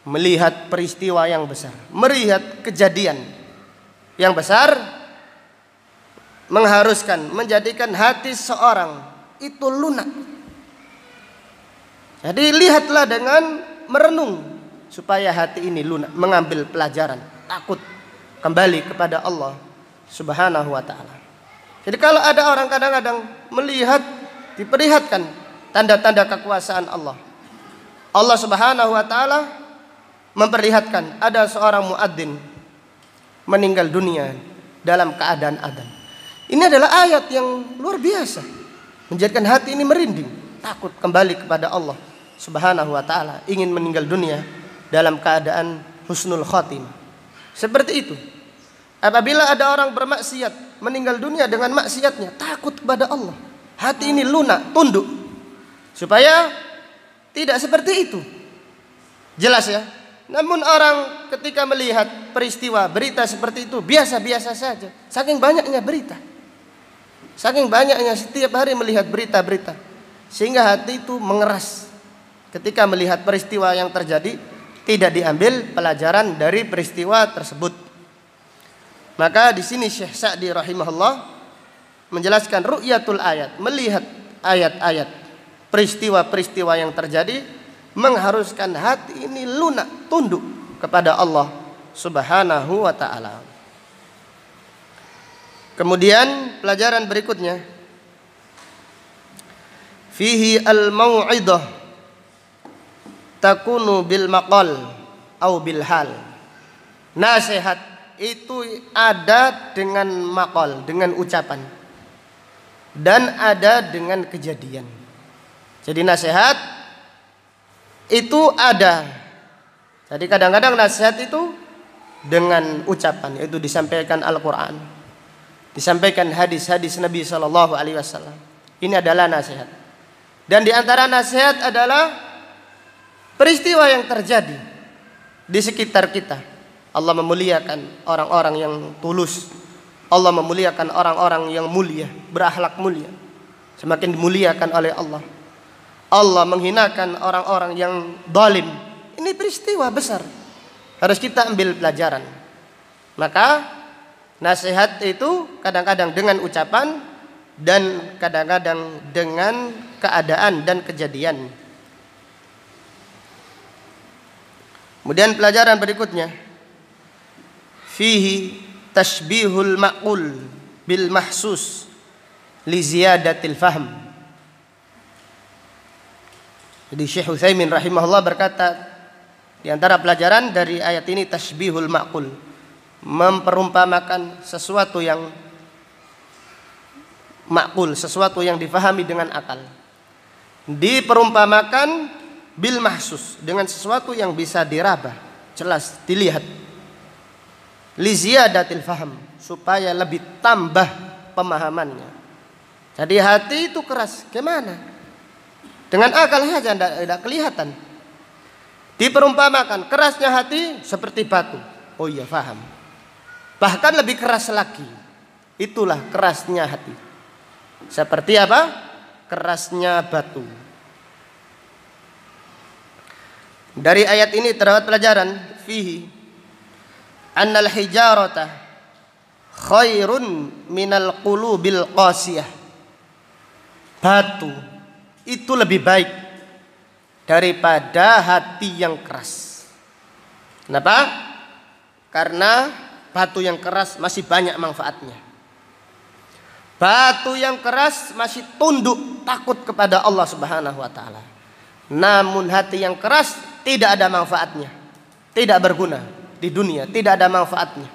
Melihat peristiwa yang besar, melihat kejadian yang besar mengharuskan, menjadikan hati seorang itu lunak. Jadi lihatlah dengan merenung supaya hati ini lunak, mengambil pelajaran, takut kembali kepada Allah Subhanahu wa taala. Jadi kalau ada orang kadang-kadang melihat, diperlihatkan tanda-tanda kekuasaan Allah, Allah Subhanahu wa taala memperlihatkan ada seorang muadzin meninggal dunia dalam keadaan adzan. Ini adalah ayat yang luar biasa, menjadikan hati ini merinding, takut kembali kepada Allah Subhanahu wa taala, ingin meninggal dunia dalam keadaan husnul khatimah. Seperti itu. Apabila ada orang bermaksiat, meninggal dunia dengan maksiatnya, takut kepada Allah, hati ini lunak, tunduk, supaya tidak seperti itu. Jelas ya? Namun orang ketika melihat peristiwa, berita seperti itu, biasa-biasa saja. Saking banyaknya berita, saking banyaknya setiap hari melihat berita-berita, sehingga hati itu mengeras. Ketika melihat peristiwa yang terjadi, tidak diambil pelajaran dari peristiwa tersebut. Maka di sini Syekh Sa'di rahimahullah menjelaskan ru'yatul ayat, melihat ayat-ayat, peristiwa-peristiwa yang terjadi, mengharuskan hati ini lunak, tunduk kepada Allah Subhanahu wa taala. Kemudian pelajaran berikutnya, fihi al-mau'idah takunu bil maqal au bil hal. Nasihat itu ada dengan maqal, dengan ucapan, dan ada dengan kejadian. Jadi nasihat itu ada. Jadi kadang-kadang nasihat itu dengan ucapan, yaitu disampaikan Al-Quran, disampaikan hadis-hadis Nabi SAW. Ini adalah nasihat. Dan di antara nasihat adalah peristiwa yang terjadi di sekitar kita. Allah memuliakan orang-orang yang tulus, Allah memuliakan orang-orang yang mulia, berakhlak mulia, semakin dimuliakan oleh Allah. Allah menghinakan orang-orang yang zalim. Ini peristiwa besar, harus kita ambil pelajaran. Maka nasihat itu kadang-kadang dengan ucapan dan kadang-kadang dengan keadaan dan kejadian. Kemudian pelajaran berikutnya, fihi tashbihul ma'qul bil mahsus li ziyadatil fahm. Jadi Syekh Utsaimin rahimahullah berkata, di antara pelajaran dari ayat ini tashbihul ma'qul, memperumpamakan sesuatu yang ma'qul, sesuatu yang difahami dengan akal, diperumpamakan bil mahsus, dengan sesuatu yang bisa diraba, jelas dilihat. li ziyadatil faham, supaya lebih tambah pemahamannya. Jadi hati itu keras, gimana? Dengan akal saja tidak kelihatan. Diperumpamakan kerasnya hati seperti batu. Oh iya, faham. Bahkan lebih keras lagi. Itulah kerasnya hati. Seperti apa? Kerasnya batu. Dari ayat ini terdapat pelajaran fihi annal hijarata khairun minal qulubil qasiyah. Batu itu lebih baik daripada hati yang keras. Kenapa? Karena batu yang keras masih banyak manfaatnya. Batu yang keras masih tunduk takut kepada Allah Subhanahu wa taala. Namun hati yang keras tidak ada manfaatnya. Tidak berguna di dunia, tidak ada manfaatnya.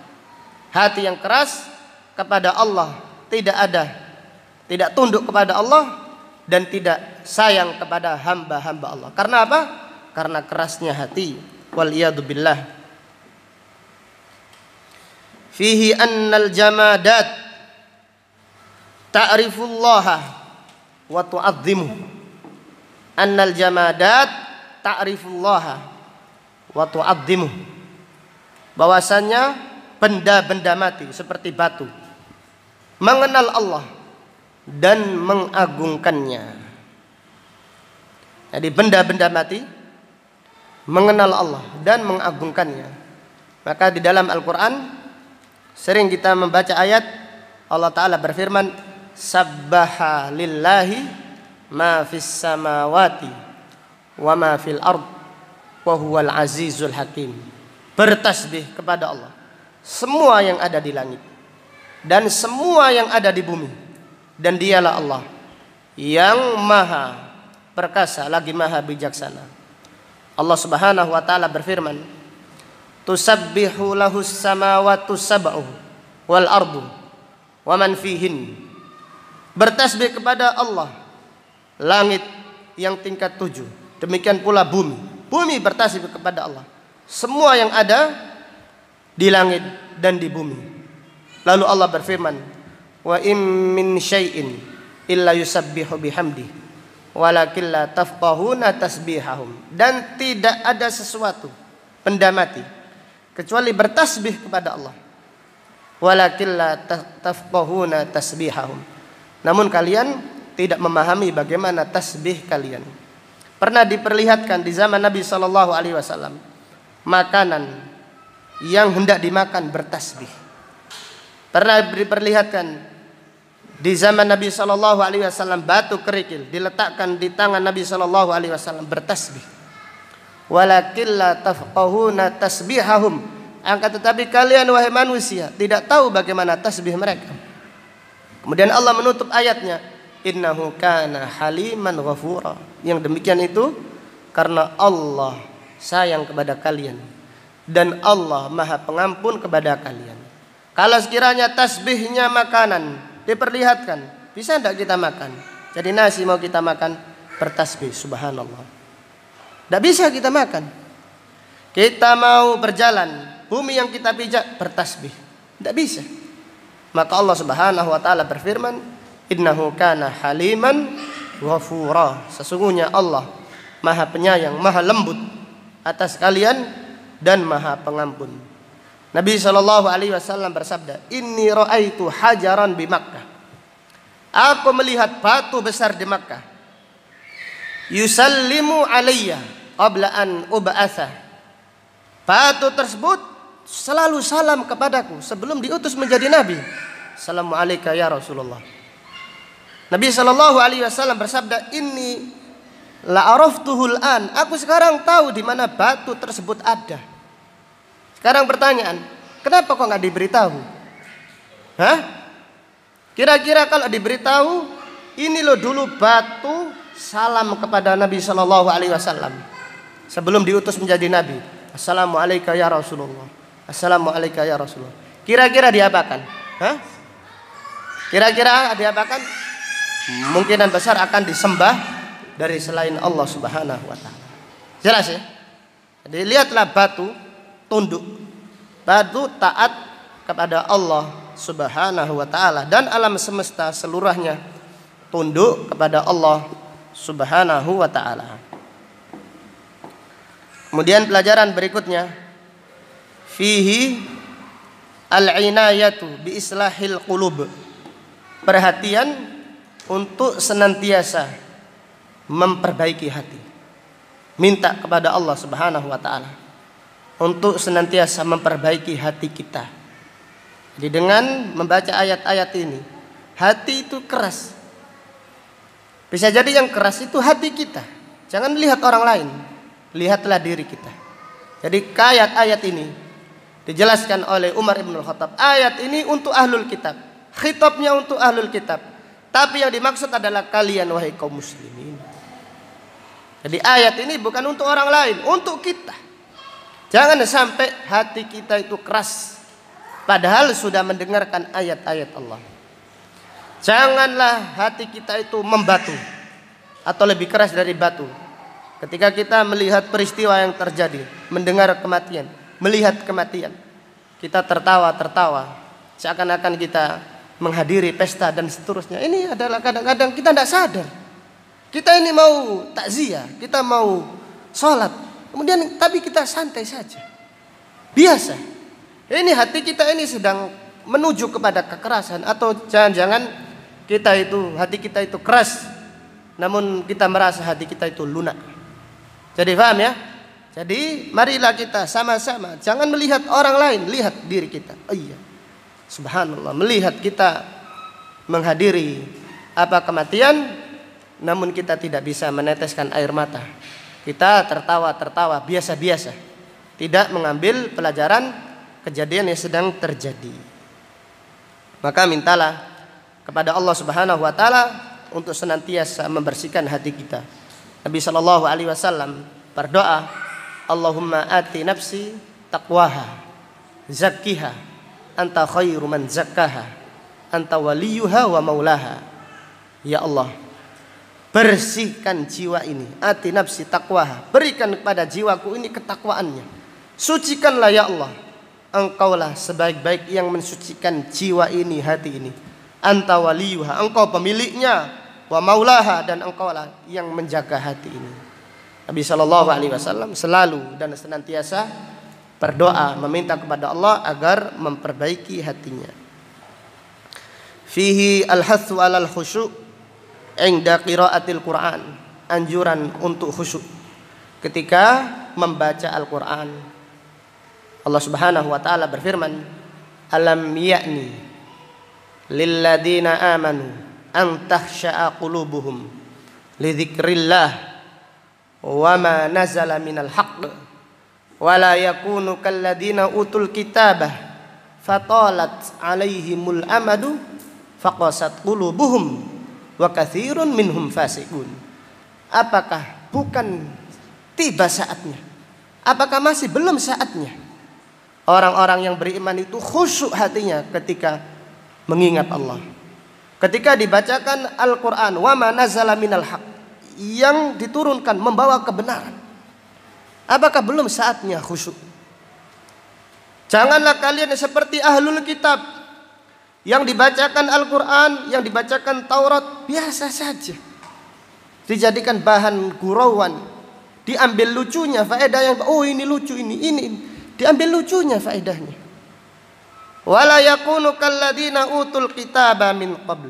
Hati yang keras kepada Allah tidak tunduk kepada Allah dan tidak sayang kepada hamba-hamba Allah. Karena apa? Karena kerasnya hati. Wal iyadu billah. Fihi annal jamadat ta'rifullaha wa tu'azzimuh. Annal jamadat ta'rifullaha wa tu'azzimuh. Bahwasanya benda-benda mati seperti batu mengenal Allah dan mengagungkannya. Jadi benda-benda mati mengenal Allah dan mengagungkannya. Maka di dalam Al-Quran sering kita membaca ayat Allah Ta'ala berfirman, Sabbaha lillahi ma fis samawati wa ma fil ard wa huwal azizul hakim. Bertasbih kepada Allah semua yang ada di langit dan semua yang ada di bumi, dan dialah Allah yang maha perkasa lagi maha bijaksana. Allah Subhanahu wa taala berfirman, Tusabbihu lahus samawati sab'u wal ardu wa man fihin. Bertasbih kepada Allah langit yang tingkat 7, demikian pula bumi. Bumi bertasbih kepada Allah, semua yang ada di langit dan di bumi. Lalu Allah berfirman, wa in min syai'in illa yusabbihu bihamdi walakin la tafqahuna tasbihahum. Dan tidak ada sesuatu benda mati kecuali bertasbih kepada Allah, walakin la tafqahuna tasbihahum. Namun kalian tidak memahami bagaimana tasbih kalian. Pernah diperlihatkan di zaman Nabi SAW makanan yang hendak dimakan bertasbih. Pernah diperlihatkan di zaman Nabi SAW batu kerikil diletakkan di tangan Nabi SAW bertasbih. Walakin la tafqahuna tasbihahum. Akan tetapi kalian wahai manusia tidak tahu bagaimana tasbih mereka. Kemudian Allah menutup ayatnya, innahu kana haliman ghafura. Yang demikian itu karena Allah sayang kepada kalian dan Allah maha pengampun kepada kalian. Kalau sekiranya tasbihnya makanan diperlihatkan, bisa tidak kita makan? Jadi nasi mau kita makan bertasbih, subhanallah. Tidak bisa kita makan. Kita mau berjalan, bumi yang kita pijak bertasbih, tidak bisa. Maka Allah Subhanahu wa taala berfirman, innahu kana haliman ghafura. Sesungguhnya Allah maha penyayang, maha lembut atas kalian dan maha pengampun. Nabi SAW bersabda, inni ra'aitu hajaran bi Makkah. Aku melihat batu besar di Makkah. Yusallimu alayya qabla an ub'atha. Batu tersebut selalu salam kepadaku sebelum diutus menjadi nabi. Assalamualaikum ya Rasulullah. Nabi SAW bersabda, inni la araftuhul an. Aku sekarang tahu di mana batu tersebut ada. Sekarang pertanyaan, kenapa kok nggak diberitahu? Hah? Kira-kira kalau diberitahu, ini loh dulu batu salam kepada Nabi SAW sebelum diutus menjadi nabi. Assalamualaikum ya Rasulullah. Assalamualaikum ya Rasulullah. Kira-kira diapakan? Hah? Kira-kira diapakan? Kemungkinan besar akan disembah dari selain Allah Subhanahu wa taala. Jelas ya? Jadi lihatlah batu tunduk. Batu taat kepada Allah Subhanahu wa taala, dan alam semesta seluruhnya tunduk kepada Allah Subhanahu wa taala. Kemudian pelajaran berikutnya, fihi al-inayatu bi islahil qulub. Perhatian untuk senantiasa memperbaiki hati. Minta kepada Allah Subhanahu wa taala untuk senantiasa memperbaiki hati kita. Jadi dengan membaca ayat-ayat ini, hati itu keras. Bisa jadi yang keras itu hati kita. Jangan lihat orang lain, lihatlah diri kita. Jadi ayat-ayat ini dijelaskan oleh Umar ibn Khattab. Ayat ini untuk ahlul kitab, khitabnya untuk ahlul kitab. Tapi yang dimaksud adalah kalian wahai kaum muslimin. Jadi ayat ini bukan untuk orang lain, untuk kita. Jangan sampai hati kita itu keras padahal sudah mendengarkan ayat-ayat Allah. Janganlah hati kita itu membatu atau lebih keras dari batu ketika kita melihat peristiwa yang terjadi, mendengar kematian, melihat kematian. Kita tertawa-tertawa seakan-akan kita menghadiri pesta dan seterusnya. Ini adalah kadang-kadang kita tidak sadar. Kita ini mau takziah, kita mau sholat, kemudian tapi kita santai saja, biasa. Ini hati kita ini sedang menuju kepada kekerasan, atau jangan-jangan kita itu hati kita itu keras, namun kita merasa hati kita itu lunak. Jadi paham ya? Jadi marilah kita sama-sama jangan melihat orang lain, lihat diri kita. Oh iya, subhanallah, melihat kita menghadiri kematian, namun kita tidak bisa meneteskan air mata. Kita tertawa-tertawa biasa-biasa, tidak mengambil pelajaran kejadian yang sedang terjadi. Maka mintalah kepada Allah Subhanahu wa taala untuk senantiasa membersihkan hati kita. Nabi sallallahu alaihi wasallam berdoa, Allahumma ati nafsi taqwaha zakkiha anta khairu man zakkaha anta waliyuha wa maulaha. Ya Allah, bersihkan jiwa ini, ati nafsi taqwaha, berikan kepada jiwaku ini ketakwaannya. Sucikanlah ya Allah, Engkaulah sebaik-baik yang mensucikan jiwa ini, hati ini. Anta waliyuha, Engkau pemiliknya, wa maulaha, dan Engkaulah yang menjaga hati ini. Nabi sallallahu alaihi wasallam selalu dan senantiasa berdoa meminta kepada Allah agar memperbaiki hatinya. Fihi al-hathu 'alal khusyu' inda qiraatil Qur'an, anjuran untuk khusyuk ketika membaca Al-Qur'an. Allah Subhanahu wa taala berfirman, alam ya'ni lilladina amanu an takhsha'a qulubuhum li dzikrillah wa ma nazala minal haqq wa la yakunu kalladina utul kitabah fatalat alaihimul amadu faqasat qulubuhum wa katsirun minhum fasiqun. Apakah bukan tiba saatnya? Apakah masih belum saatnya orang-orang yang beriman itu khusyuk hatinya ketika mengingat Allah, ketika dibacakan Al-Quran, wa ma nazala minal haq, yang diturunkan membawa kebenaran? Apakah belum saatnya khusyuk? Janganlah kalian seperti ahlul kitab yang dibacakan Al-Quran, yang dibacakan Taurat biasa saja, dijadikan bahan gurauan, diambil lucunya, faedah yang oh ini lucu, ini diambil lucunya faedahnya. Wala yakunu kalladina utul kitaba min qabl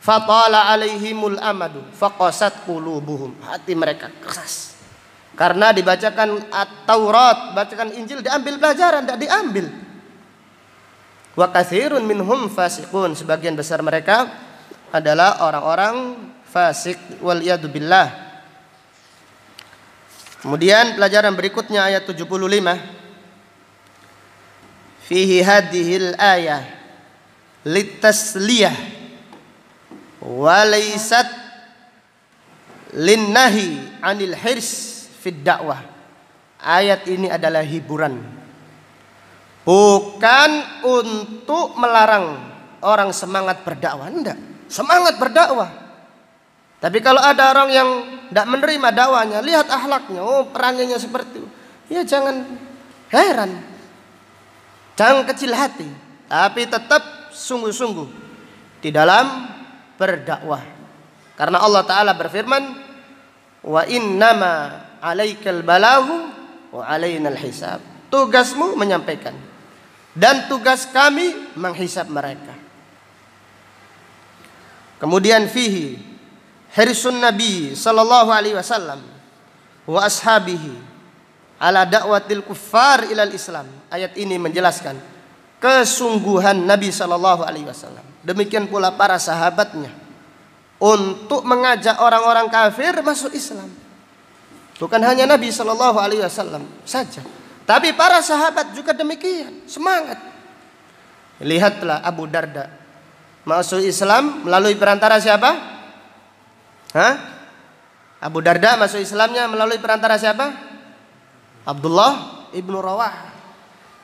fatala alaihimul amadu faqasat qulubuhum. Hati mereka keras karena dibacakan Taurat, bacakan Injil, diambil pelajaran, tidak diambil. Wa katsirun minhum fasiqun, sebagian besar mereka adalah orang-orang fasik, wal iyadu billah. Kemudian pelajaran berikutnya ayat 75. Fihi hadhil ayah litasliyah wa laysat linnahi anil hirs fid dakwah. Ayat ini adalah hiburan, bukan untuk melarang orang semangat berdakwah. Enggak, semangat berdakwah. Tapi kalau ada orang yang tidak menerima dakwahnya, lihat akhlaknya, oh perangannya seperti itu, ya jangan heran, jangan kecil hati. tapi tetap sungguh-sungguh di dalam berdakwah. Karena Allah Ta'ala berfirman, wa innama alaikal balahu wa alainal hisab. Tugasmu menyampaikan dan tugas kami menghisab mereka. Kemudian fihi hirsun Nabi sallallahu alaihi wasallam wa ashabihi ala da'watil kuffar ilal Islam. Ayat ini menjelaskan kesungguhan Nabi sallallahu alaihi wasallam. Demikian pula para sahabatnya untuk mengajak orang-orang kafir masuk Islam. Bukan hanya Nabi sallallahu alaihi wasallam saja, tapi para sahabat juga demikian, semangat. Lihatlah Abu Darda masuk Islam melalui perantara siapa? Abu Darda masuk Islamnya melalui perantara siapa? Abdullah ibnu Rawah.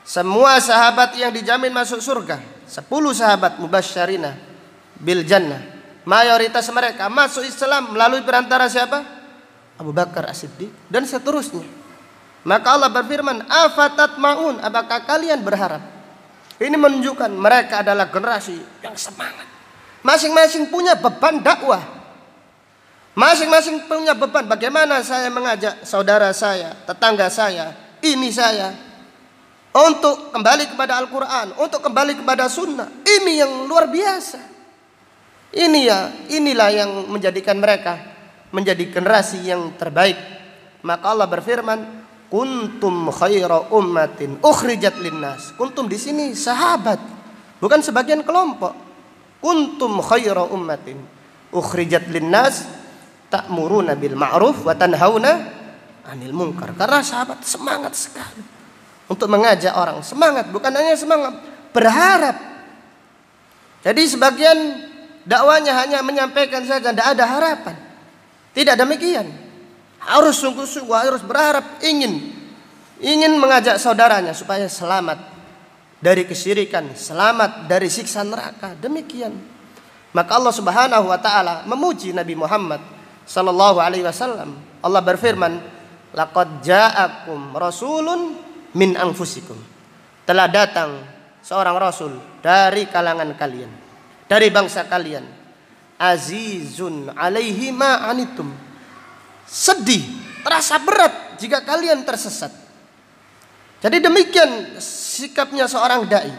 Semua sahabat yang dijamin masuk surga, 10 sahabat mubasysyirina bil jannah, mayoritas mereka masuk Islam melalui perantara siapa? Abu Bakar As-Siddiq dan seterusnya. Maka Allah berfirman, afatat maun, apakah kalian berharap? Ini menunjukkan mereka adalah generasi yang semangat. Masing-masing punya beban dakwah. Masing-masing punya beban. Bagaimana saya mengajak saudara saya, tetangga saya, ini saya, untuk kembali kepada Al-Quran, untuk kembali kepada Sunnah. Ini yang luar biasa. Inilah yang menjadikan mereka menjadi generasi yang terbaik. Maka Allah berfirman, kuntum khaira ummatin ukhrijat linnas. Kuntum di sini sahabat, bukan sebagian kelompok. Kuntum khaira ummatin ukhrijat linnas ta'muruna bil ma'ruf wa tanhauna 'anil munkar. Karena sahabat semangat sekali untuk mengajak orang, semangat, bukan hanya semangat, berharap. Jadi sebagian dakwanya hanya menyampaikan saja, tidak ada harapan. Tidak demikian. Harus sungguh-sungguh, harus berharap, ingin mengajak saudaranya supaya selamat dari kesyirikan, selamat dari siksa neraka. Demikian. Maka Allah Subhanahu wa taala memuji Nabi Muhammad sallallahu alaihi wasallam. Allah berfirman, laqad ja'akum rasulun min anfusikum. Telah datang seorang rasul dari kalangan kalian, dari bangsa kalian. Azizun alaihi ma anitum. Sedih, terasa berat jika kalian tersesat. Jadi demikian sikapnya seorang dai.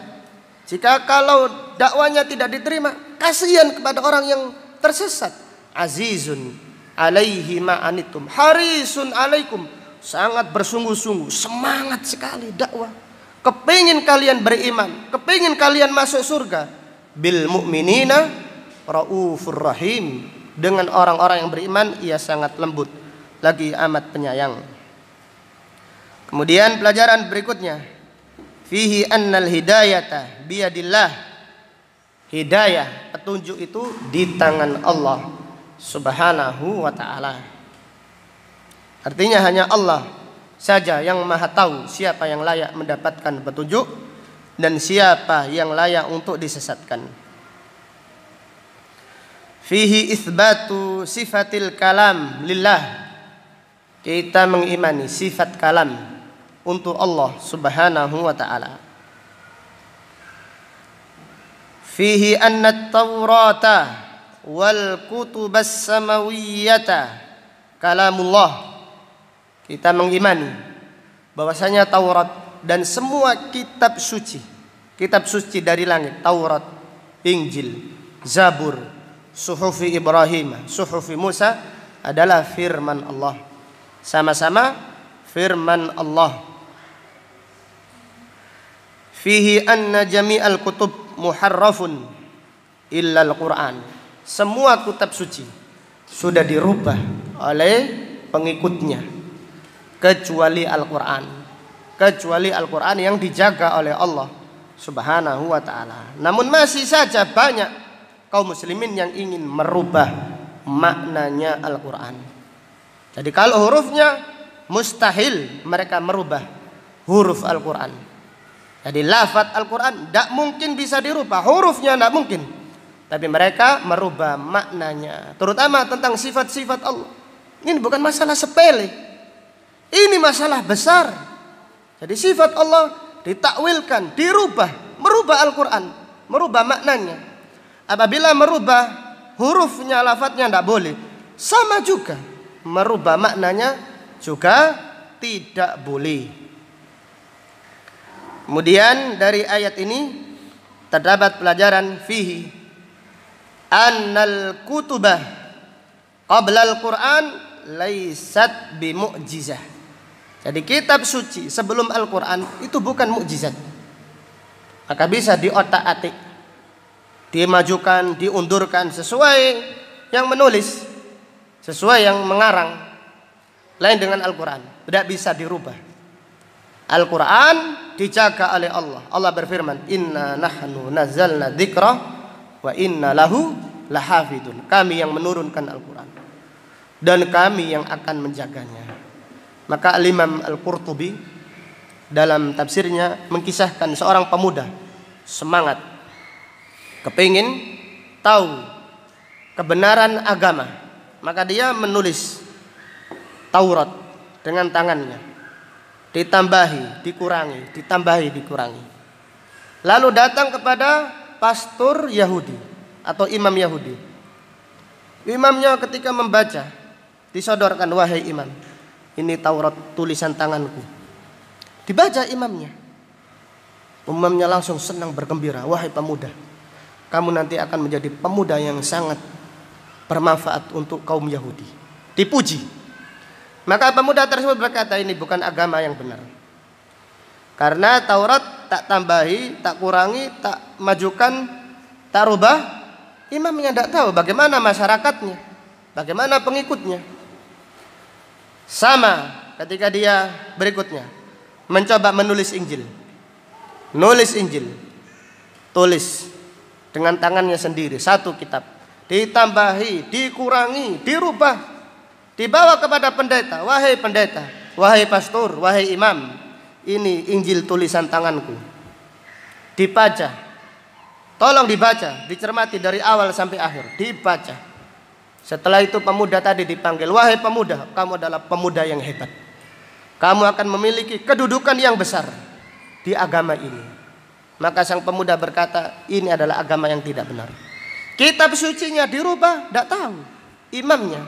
Jika kalau dakwanya tidak diterima, kasihan kepada orang yang tersesat. Azizun alaihi ma anitum, harisun alaikum. Sangat bersungguh-sungguh, semangat sekali dakwah. Kepingin kalian beriman, kepingin kalian masuk surga. Bil mu'minina raufur rahim. Dengan orang-orang yang beriman ia sangat lembut, lagi amat penyayang. Kemudian pelajaran berikutnya, fihi annal hidayata biyadillah. Hidayah, petunjuk itu di tangan Allah Subhanahu wa ta'ala. Artinya hanya Allah saja yang maha tahu siapa yang layak mendapatkan petunjuk dan siapa yang layak untuk disesatkan. Fihi itsbatu sifatil kalam lillah. Kita mengimani sifat kalam untuk Allah Subhanahu wa ta'ala. Fihi anna at-taurata wal kutubas samawiyyata kalamullah. Kita mengimani bahwasanya Taurat dan semua kitab suci dari langit, Taurat, Injil, Zabur, Suhufi Ibrahim, Suhufi Musa adalah firman Allah. Sama-sama firman Allah. Fihi anna jami'al kutub muharrafun illa al-Quran. Semua kitab suci sudah dirubah oleh pengikutnya kecuali Al-Quran. Kecuali Al-Quran yang dijaga oleh Allah Subhanahu wa ta'ala. Namun masih saja banyak kaum muslimin yang ingin merubah maknanya Al-Quran. Jadi kalau hurufnya mustahil mereka merubah huruf Al-Quran. Jadi lafaz Al-Quran tidak mungkin bisa dirubah, hurufnya tidak mungkin. Tapi mereka merubah maknanya, terutama tentang sifat-sifat Allah. Ini bukan masalah sepele, ini masalah besar. Jadi sifat Allah ditakwilkan, dirubah merubah Al-Quran, merubah maknanya. Apabila merubah hurufnya, lafadznya tidak boleh. Sama juga merubah maknanya juga tidak boleh. Kemudian dari ayat ini terdapat pelajaran fihi annal kutubah qabla al-Quran laisat bimu'jizah. Jadi kitab suci sebelum Al-Quran itu bukan mukjizat. Maka bisa diotak-atik, dimajukan, diundurkan sesuai yang menulis, sesuai yang mengarang. Lain dengan Al-Quran, tidak bisa dirubah. Al-Quran dijaga oleh Allah. Allah berfirman, inna nahnu nazzalna dzikra wa inna lahu lahafidun. Kami yang menurunkan Al-Quran dan kami yang akan menjaganya. Maka Imam Al-Qurtubi dalam tafsirnya mengkisahkan seorang pemuda semangat, kepingin tahu kebenaran agama. Maka dia menulis Taurat dengan tangannya, ditambahi, dikurangi, ditambahi, dikurangi. Lalu datang kepada pastor Yahudi atau imam Yahudi. Imamnya ketika membaca disodorkan, wahai imam, ini Taurat tulisan tanganku. Dibaca imamnya. Imamnya langsung senang bergembira, wahai pemuda, kamu nanti akan menjadi pemuda yang sangat bermanfaat untuk kaum Yahudi. Dipuji. Maka pemuda tersebut berkata, ini bukan agama yang benar. Karena Taurat tak tambahi, tak kurangi, tak majukan, tak rubah. Imamnya tidak tahu bagaimana masyarakatnya, bagaimana pengikutnya. Sama ketika dia berikutnya mencoba menulis Injil. Nulis Injil, tulis dengan tangannya sendiri, satu kitab. Ditambahi, dikurangi, dirubah, dibawa kepada pendeta. Wahai pendeta, wahai pastor, wahai imam, ini Injil tulisan tanganku. Dibaca, tolong dibaca, dicermati dari awal sampai akhir, dibaca. Setelah itu pemuda tadi dipanggil, wahai pemuda, kamu adalah pemuda yang hebat. Kamu akan memiliki kedudukan yang besar di agama ini. Maka sang pemuda berkata, ini adalah agama yang tidak benar. Kitab sucinya dirubah, tidak tahu imamnya,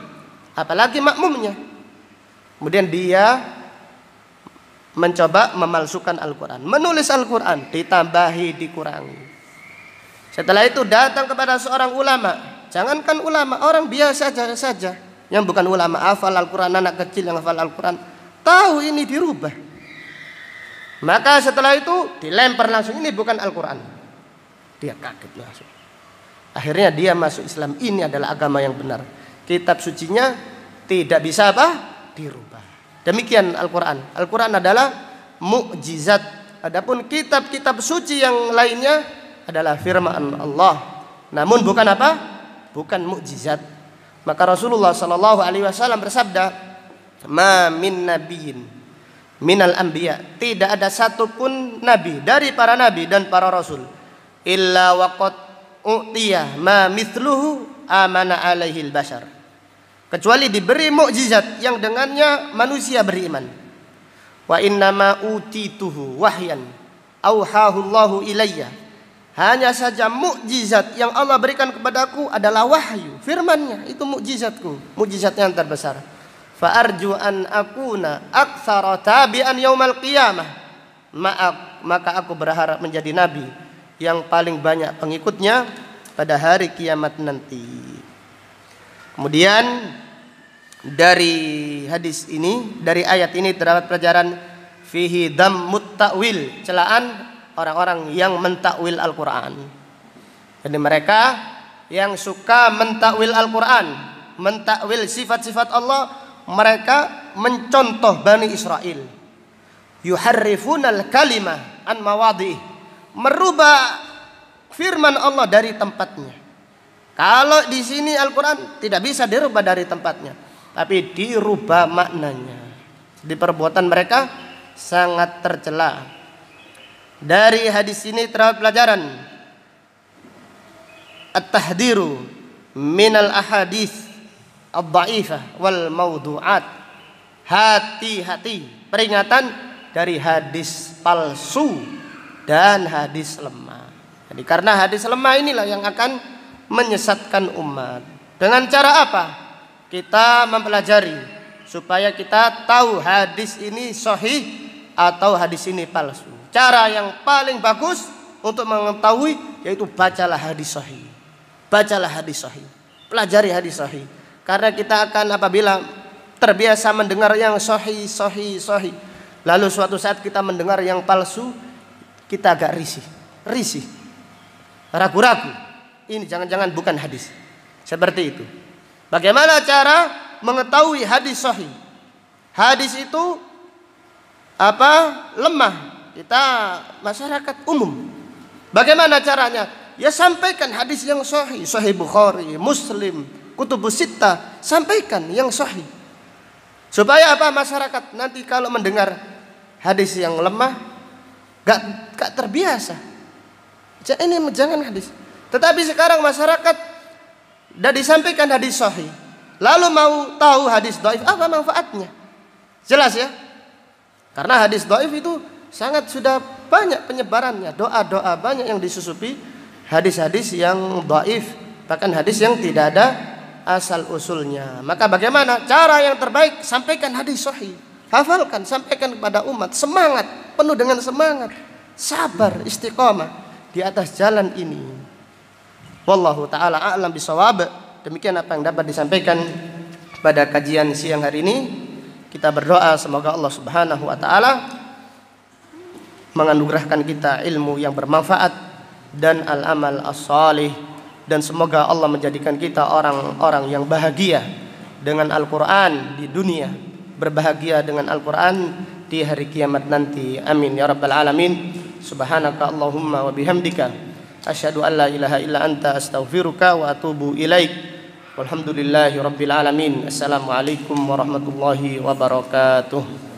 apalagi makmumnya. Kemudian dia mencoba memalsukan Al-Quran, menulis Al-Quran, ditambahi, dikurangi. Setelah itu datang kepada seorang ulama. Jangankan ulama, orang biasa saja yang bukan ulama, hafal Al-Quran, anak kecil yang hafal Al-Quran, tahu ini dirubah. Maka setelah itu dilempar langsung, ini bukan Al-Quran. Dia kaget langsung. Akhirnya dia masuk Islam. Ini adalah agama yang benar. Kitab sucinya tidak bisa dirubah. Demikian Al-Quran. Al-Quran adalah mukjizat. Adapun kitab-kitab suci yang lainnya adalah firman Allah. Namun bukan bukan mukjizat. Maka Rasulullah SAW bersabda, ma min nabiyyin minal anbiya, tidak ada satupun nabi dari para nabi dan para rasul, illa waqad u'tiyah ma mithluhu amana alaihi al-bashar, kecuali diberi mukjizat yang dengannya manusia beriman. Wa innama utituhu wahyan auhahu Allahu ilayya, hanya saja mukjizat yang Allah berikan kepadaku adalah wahyu, firman-Nya, itu mukjizatku, mukjizat yang terbesar. Fa arju an akuna aktsara tabi'an yaumal qiyamah, maka aku berharap menjadi nabi yang paling banyak pengikutnya pada hari kiamat nanti. Kemudian dari hadis ini, dari ayat ini terdapat pelajaran fihi dhammut ta'wil, celaan orang-orang yang mentakwil Al-Quran. Jadi mereka yang suka mentakwil Al-Quran, mentakwil sifat-sifat Allah, mereka mencontoh Bani Israel. Yuharrifunal kalimah an mawadhi'i, merubah firman Allah dari tempatnya. Kalau di sini Al-Quran tidak bisa dirubah dari tempatnya, tapi dirubah maknanya. Di perbuatan mereka sangat tercela. Dari hadis ini terdapat pelajaran at-tahdiru minal ahadits ad-dha'ifah wal mawdu'at. Hati-hati, peringatan dari hadis palsu dan hadis lemah. Jadi karena hadis lemah inilah yang akan menyesatkan umat. Dengan cara apa? Kita mempelajari supaya kita tahu hadis ini sahih atau hadis ini palsu. Cara yang paling bagus untuk mengetahui yaitu bacalah hadis sahih. Bacalah hadis sahih. Pelajari hadis sahih. Karena kita akan apabila terbiasa mendengar yang sahih, lalu suatu saat kita mendengar yang palsu, kita agak risih, ragu-ragu. Ini jangan-jangan bukan hadis. Seperti itu. Bagaimana cara mengetahui hadis sahih? Hadis itu lemah. Kita masyarakat umum. Bagaimana caranya? Ya sampaikan hadis yang sahih, Sahih Bukhari, Muslim, Kutubus Sittah, sampaikan yang sahih. Supaya masyarakat nanti kalau mendengar hadis yang lemah gak terbiasa. Ini jangan hadis. Tetapi sekarang masyarakat sudah disampaikan hadis sahih, lalu mau tahu hadis dhaif, apa manfaatnya? Jelas ya? Karena hadis dhaif itu sangat sudah banyak penyebarannya, doa-doa banyak yang disusupi hadis-hadis yang dhaif, bahkan hadis yang tidak ada asal usulnya. Maka bagaimana cara yang terbaik? Sampaikan hadis sahih, hafalkan, sampaikan kepada umat, semangat, penuh dengan semangat, sabar, istiqamah di atas jalan ini. Wallahu taala a'lam bisawab. Demikian apa yang dapat disampaikan pada kajian siang hari ini. Kita berdoa semoga Allah Subhanahu wa taala menganugerahkan kita ilmu yang bermanfaat dan al-amal as-salih, dan semoga Allah menjadikan kita orang-orang yang bahagia dengan Al-Qur'an di dunia, berbahagia dengan Al-Qur'an di hari kiamat nanti. Amin ya rabbal alamin. Subhanaka Allahumma wa bihamdika asyhadu an la ilaha illa anta astaghfiruka wa atubu ilaik. Walhamdulillahi rabbil alamin. Assalamualaikum warahmatullahi wabarakatuh.